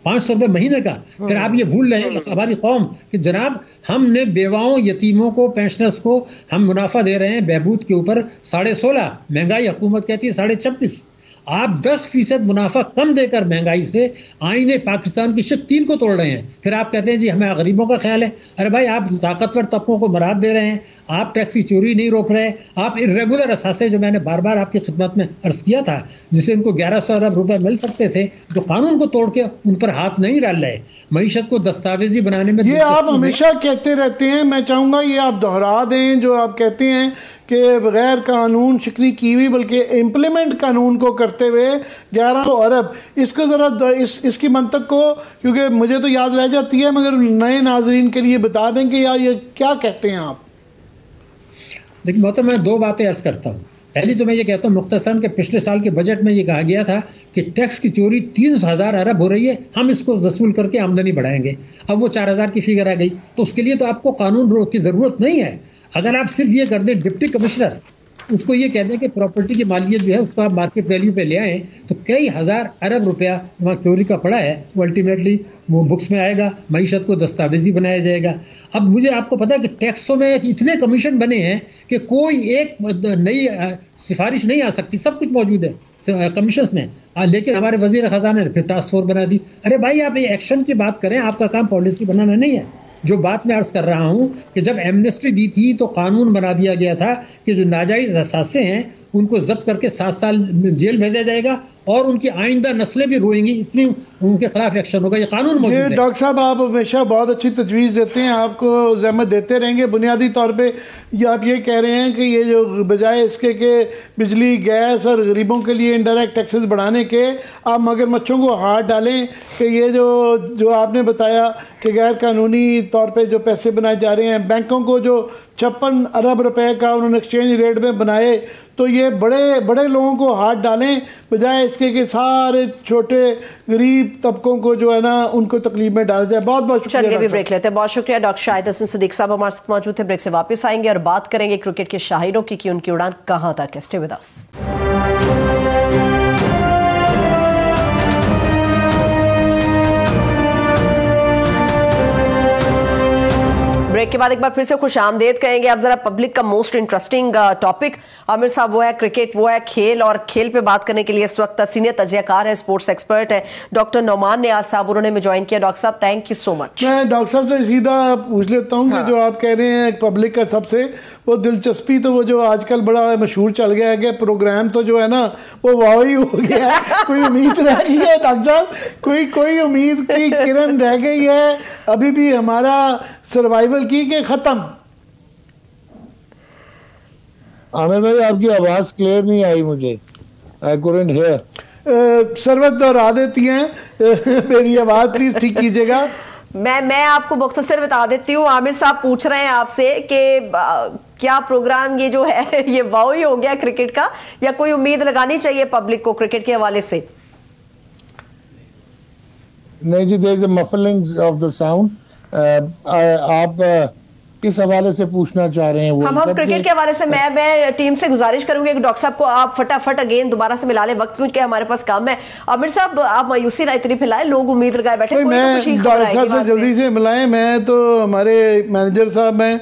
500 روپے مہینے کا۔ پھر آپ یہ بھول رہے ہیں ہماری قوم کہ جناب ہم نے بیواؤں، یتیموں کو، پینشنرز کو ہم منافع دے رہے ہیں بہبود کے اوپر 16.5، مہنگائی حکومت کہتی ہے 26.5۔ آپ 10% منافع کم دے کر مہنگائی سے آئین پاکستان کی شق 3 کو توڑ رہے ہیں۔ پھر آپ کہتے ہیں جی ہمیں غریبوں کا خیال ہے۔ ارے بھائی، آپ طاقتور طبقوں کو مراد دے رہے ہیں، آپ ٹیکس کی چوری نہیں روک رہے، آپ irregular اثاثے جو میں نے بار بار آپ کی خدمت میں عرض کیا تھا جسے ان کو 1100 ارب روپے مل سکتے تھے، جو قانون کو توڑ کے ان پر ہاتھ نہیں ڈال رہے، معیشت کو دستاویزی بنانے میں۔ یہ آپ ہمیشہ کہتے رہتے ہیں، میں چاہوں گا یہ آپ دہرا دیں جو آپ کہتے ہیں کہ بغیر قانون شکنی کی ہوئی بلکہ امپلیمنٹ قانون کو کرتے ہوئے 1100 ارب، اس کو ذرا اس کی منطق کو، کیونکہ مجھے تو یاد رہ جاتی ہے مگر نئے ناظرین کے لیے بتا دیں کہ یہ کیا کہتے ہیں آپ۔ لیکن محترم، میں 2 باتیں عرض کرتا ہوں۔ پہلی تو میں یہ کہتا ہوں مختصراً کہ پچھلے سال کے بجٹ میں یہ کہا گیا تھا کہ ٹیکس کی چوری 3,000 ارب ہو رہی ہے، ہم اس کو وصول کر کے آمدنی بڑھائیں گے۔ اب وہ 4,000 کی فگر آ گئی، تو اس کے لیے تو آپ کو قانون کی ضرورت نہیں ہے۔ اگر آپ صرف یہ کر دیں ڈپٹی کمشنر اس کو یہ کہہ دیں کہ پراپرٹی کی مالیت جو ہے اس کو آپ مارکیٹ ویلیو پہ لے آئیں، تو کئی ہزار ارب روپیہ وہاں چوری کا پڑا ہے وہ الٹیمیٹلی وہ بکس میں آئے گا، معیشت کو دستاویزی بنایا جائے گا۔ اب مجھے آپ کو پتا ہے کہ ٹیکسوں میں اتنے کمیشن بنے ہیں کہ کوئی ایک نئی سفارش نہیں آ سکتی، سب کچھ موجود ہے۔ کمیشنز میں. لیکن ہمارے وزیر خزانہ نے پھر ٹاسک فورس بنا دی. ارے بھائی آپ ایکشن کی بات کریں, آپ کا کام پالیسی بنانا نہیں ہے. جو بات میں عرض کر رہا ہوں کہ جب ایمنسٹی دی تھی تو قانون بنا دیا گیا تھا کہ جو ناجائز اثاثے ہیں ان کو ضبط کر کے 7 سال جیل بھیجا جائے گا اور ان کی آئندہ نسلیں بھی روئیں گی, اتنی ان کے خلاف ایکشن ہوگا. یہ قانون موجود ہے. ڈاکٹر صاحب آپ ہمیشہ بہت اچھی تجویز دیتے ہیں, آپ کو زحمت دیتے رہیں گے. بنیادی طور پہ یہ آپ یہ کہہ رہے ہیں کہ یہ جو بجائے اس کے کہ بجلی گیس اور غریبوں کے لیے انڈائریکٹ ٹیکسز بڑھانے کے آپ مگر مچھوں کو ہاتھ ڈالیں کہ یہ جو آپ نے بتایا کہ غیر قانونی طور پہ جو پیسے بنائے جا رہے ہیں, بینکوں کو جو 56 ارب روپے کا انہوں نے ایکسچینج ریٹ میں بنائے, تو یہ بڑے لوگوں کو ہاتھ ڈالیں بجائے اس کے کہ سارے چھوٹے غریب طبقوں کو جو ہے نا ان کو تکلیف میں ڈالا جائے. بہت بہت شکریہ. چلیے بھی بریک لیتے ہیں. بہت شکریہ ڈاکٹر شاہد حسن صدیق صاحب ہمارے ساتھ موجود تھے. بریک سے واپس آئیں گے اور بات کریں گے کرکٹ کے شاہروں کی کہ ان کی اڑان کہاں تک ہے. Stay with us. بریک کے بعد ایک بار پھر سے خوش آمدید کہیں گے. اب ذرا پبلک کا موسٹ انٹرسٹنگ ٹاپک عامر صاحب وہ ہے کرکٹ, وہ ہے کھیل, اور کھیل پہ بات کرنے کے لیے اس وقت سینئر تجزیہ کار ہے, اسپورٹس ایکسپرٹ ہے ڈاکٹر نعمان نیاز صاحب, انہوں نے ہمیں جوائن کیا. ڈاکٹر صاحب تھینک یو سو مچ. میں ڈاکٹر صاحب سے سیدھا پوچھ لیتا ہوں کہ جو آپ کہہ رہے ہیں پبلک کا سب سے وہ دلچسپی, تو وہ جو آج کل بڑا مشہور چل گیا ہے کہ پروگرام تو جو ہے نا وہ واو ہی ہو گیا ہے, کوئی امید رہ گئی ہے ڈاکٹر صاحب, کوئی امید کی کرن رہ گئی ہے ابھی بھی ہمارا سروائیول کی کہ ختم؟ عامر بھائی آپ کی آواز کلیئر نہیں آئی مجھے. I couldn't hear. سروت دہرا دیتی ہیں میری آواز پلیز ٹھیک کیجیے گا. میں آپ کو مختصر بتا دیتی ہوں. عامر صاحب پوچھ رہے ہیں آپ سے کہ کیا پروگرام یہ جو ہے یہ واو ہی ہو گیا کرکٹ کا, یا کوئی امید لگانی چاہیے پبلک کو کرکٹ کے حوالے سے؟ نہیں جی, there is a muffling of the sound. آپ کس حوالے سے پوچھنا چاہ رہے ہیں؟ ہم کرکٹ کے حوالے سے. میں ٹیم سے گزارش کروں گی کہ ڈاکٹر صاحب کو آپ فٹافٹ اگین دوبارہ سے ملا لیں وقت, کیونکہ ہمارے پاس کام ہے. عامر صاحب آپ مایوسی نہ اتنی پھیلائیں, لوگ امید لگائے بیٹھے. میں ڈاکٹر صاحب سے جلدی سے ملائیں. میں تو ہمارے مینیجر صاحب ہیں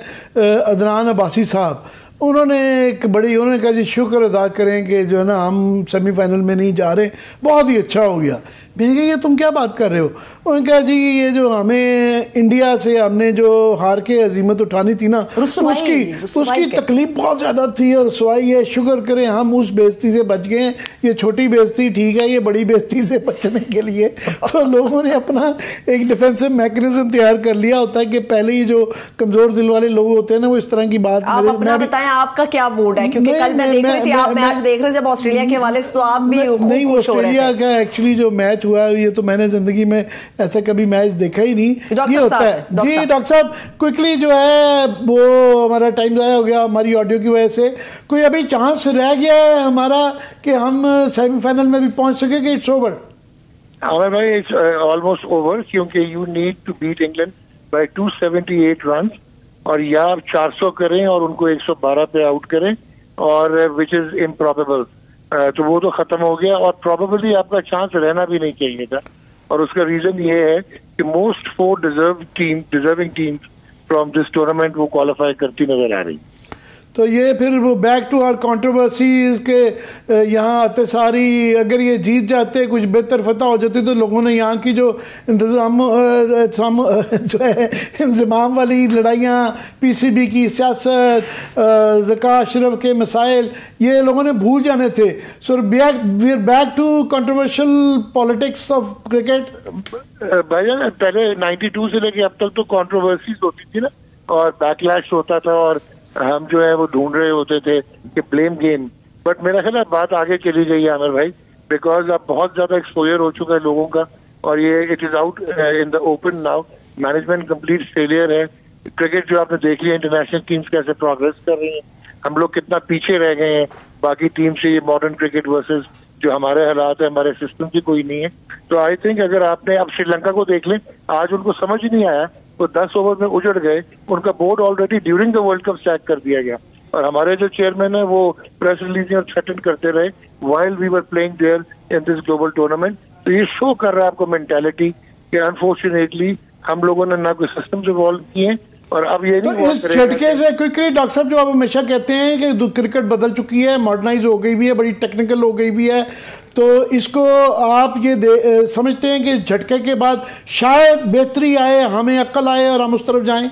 عدنان عباسی صاحب, انہوں نے کہا جی شکر ادا کریں کہ جو ہے نا ہم سیمی فائنل میں نہیں جا رہے, بہت ہی اچھا ہو گیا. میں نے کہا یہ تم کیا بات کر رہے ہو؟ انہوں نے کہا جی یہ جو ہمیں انڈیا سے ہم نے جو ہار کے عظیمت اٹھانی تھی نا اس کی تکلیف بہت زیادہ تھی اور رسوائی ہے. شکر کریں ہم اس بےعزتی سے بچ گئے ہیں. یہ چھوٹی بےعزتی ٹھیک ہے, یہ بڑی بےعزتی سے بچنے کے لیے تو لوگوں نے اپنا ایک ڈیفینسو میکنزم تیار کر لیا ہوتا ہے کہ پہلے ہی جو کمزور دل والے لوگ ہوتے ہیں نا وہ اس طرح کی بات. آپ اپنا بتائیں آپ کا کیا موڈ ہے, کیونکہ کل میں دیکھ رہی تھی آپ میچ دیکھ رہے جب آسٹریلیا کے حوالے سے, تو آپ بھی نہیں, وہ آسٹریلیا کا ایکچولی جو میچ ہوا ہے یہ تو میں نے زندگی میں ایسا کبھی میچ دیکھا ہی نہیں. یہ ہوتا ہے جی ڈاکٹر صاحب. کوئکلی جو ہے وہ ہمارا ٹائم ضائع ہو گیا ہماری آڈیو کی وجہ سے. کوئی ابھی چانس رہ گیا ہے ہمارا کہ ہم سیمی فائنل میں بھی پہنچ سکے کہ اٹس اوور؟ عامر بھائی اٹس آلموسٹ اوور, کیونکہ you need to beat England by 278 runs, اور یا آپ 400 کریں اور ان کو 112 پہ آؤٹ کریں, اور وچ از امپروبیبل. تو وہ تو ختم ہو گیا, اور پروبیبلی آپ کا چانس رہنا بھی نہیں چاہیے تھا. اور اس کا ریزن یہ ہے کہ most 4 deserving teams from this tournament وہ کوالیفائی کرتی نظر آ رہی. تو یہ پھر وہ بیک ٹو آر کنٹروورسیز کے یہاں آتے ساری, اگر یہ جیت جاتے کچھ بہتر فتح ہو جاتی تو لوگوں نے یہاں کی جو انضمام والی لڑائیاں, پی سی بی کی سیاست, زکوٰۃ اشرف کے مسائل, یہ لوگوں نے بھول جانے تھے. So we are back to controversial politics of cricket. بھائی جان پہلے 92 سے لے کے اب تک تو کنٹروورسیز ہوتی تھی نا, اور بیک لیش ہوتا تھا, اور ہم جو ہے وہ ڈھونڈ رہے ہوتے تھے کہ بلیم گیم. بٹ میرا خیال ہے بات آگے چلی گئی ہے عامر بھائی, بیکاز اب بہت زیادہ ایکسپوجر ہو چکا ہے لوگوں کا, اور یہ it is out in the open now. Management complete failure ہے. کرکٹ جو آپ نے دیکھ لیا انٹرنیشنل ٹیمز کیسے پروگریس کر رہی ہیں, ہم لوگ کتنا پیچھے رہ گئے ہیں باقی ٹیم سے. یہ ماڈرن کرکٹ ورسز جو ہمارے حالات ہیں, ہمارے سسٹم کی کوئی نہیں ہے. تو آئی تھنک اگر آپ نے اب سری لنکا کو دیکھ لیں, آج ان کو سمجھ ہی نہیں آیا, وہ 10 اوور میں اجڑ گئے. ان کا board already during the world cup sack کر دیا گیا, اور ہمارے جو چیئرمین ہیں وہ پریس ریلیز اور تھریٹن کرتے رہے while we were playing there in this global tournament. تو یہ شو کر رہا ہے آپ کو مینٹالٹی کہ انفارچونیٹلی ہم لوگوں نے نہ کوئی سسٹمز ایوالو کیے ہیں, اور اب یہ نہیں اس جھٹکے سے کوئی ڈاکٹر صاحب جو آپ ہمیشہ کہتے ہیں کہ کرکٹ بدل چکی ہے، ماڈرنائز ہو گئی بھی ہے، بڑی ٹیکنیکل ہو گئی بھی ہے، تو اس کو آپ یہ سمجھتے ہیں کہ جھٹکے کے بعد شاید بہتری آئے، ہمیں عقل آئے اور ہم اس طرف جائیں؟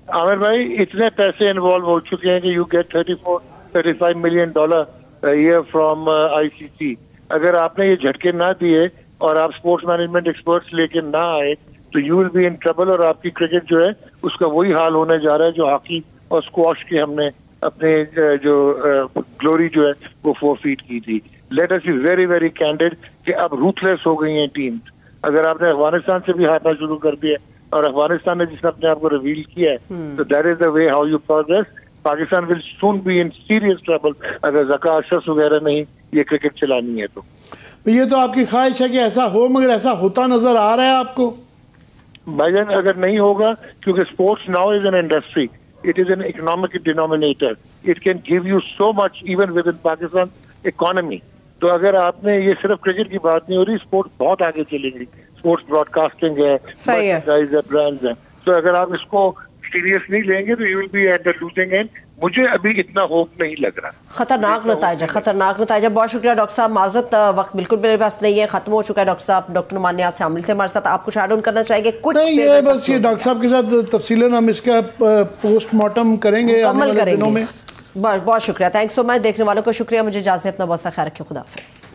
عامر بھائی اتنے پیسے انوالو ہو چکے ہیں کہ you get $35 million year from I C C. اگر آپ نے یہ جھٹکے نہ دیے اور آپ اسپورٹس مینجمنٹ ایکسپرٹس لے کے نہ آئے تو you will be in trouble, اور آپ کی کرکٹ جو ہے اس کا وہی حال ہونے جا رہا ہے جو ہاکی اور اسکواش کی ہم نے اپنے جو گلوری جو ہے وہ 4 فیٹ کی تھی. Let us be very very candid کہ اب روتھلیس ہو گئی ہیں ٹیمز. اگر آپ نے افغانستان سے بھی ہارنا شروع کر دیا اور افغانستان نے جس نے اپنے آپ کو ریویل کیا ہے تو that is the way how you progress. Pakistan will soon be in serious trouble اگر ذکا اشرف وغیرہ نہیں یہ کرکٹ چلانی ہے تو. یہ تو آپ کی خواہش ہے کہ ایسا ہو، مگر ایسا ہوتا نظر آ رہا ہے آپ کو؟ بھائی جان اگر نہیں ہوگا، کیونکہ sports now is an industry, it is an economic denominator, it can give you so much even with in Pakistan economy. تو اگر آپ نے یہ صرف کرکٹ کی بات نہیں ہو رہی، اسپورٹ بہت آگے چلیں گی. اسپورٹس براڈ کاسٹنگ ہے، برانڈز ہیں. تو اگر آپ اس کو سیریس نہیں لیں گے تو you will be at the losing end. مجھے ابھی اتنا ہوپ نہیں لگ رہا. خطرناک نتائج. بہت شکریہ ڈاکٹر صاحب. معذرت وقت بالکل میرے پاس نہیں ہے، ختم ہو چکا ہے. ڈاکٹر صاحب ڈاکٹر نعمان نیاز سے عامل تھے ہمارے ساتھ. آپ کچھ ایڈ آن کرنا چاہیں گے؟ نہیں، یہ بس یہ ڈاکٹر صاحب کے ساتھ تفصیلاً ہم اس کا پوسٹ مارٹم کریں گے آنے والے دنوں میں. بہت شکریہ. تھینکس سو مچ. دیکھنے والوں کو شکریہ. مجھے اجازت ہے. اپنا بہت سا خیال رکھیں. خدا حافظ.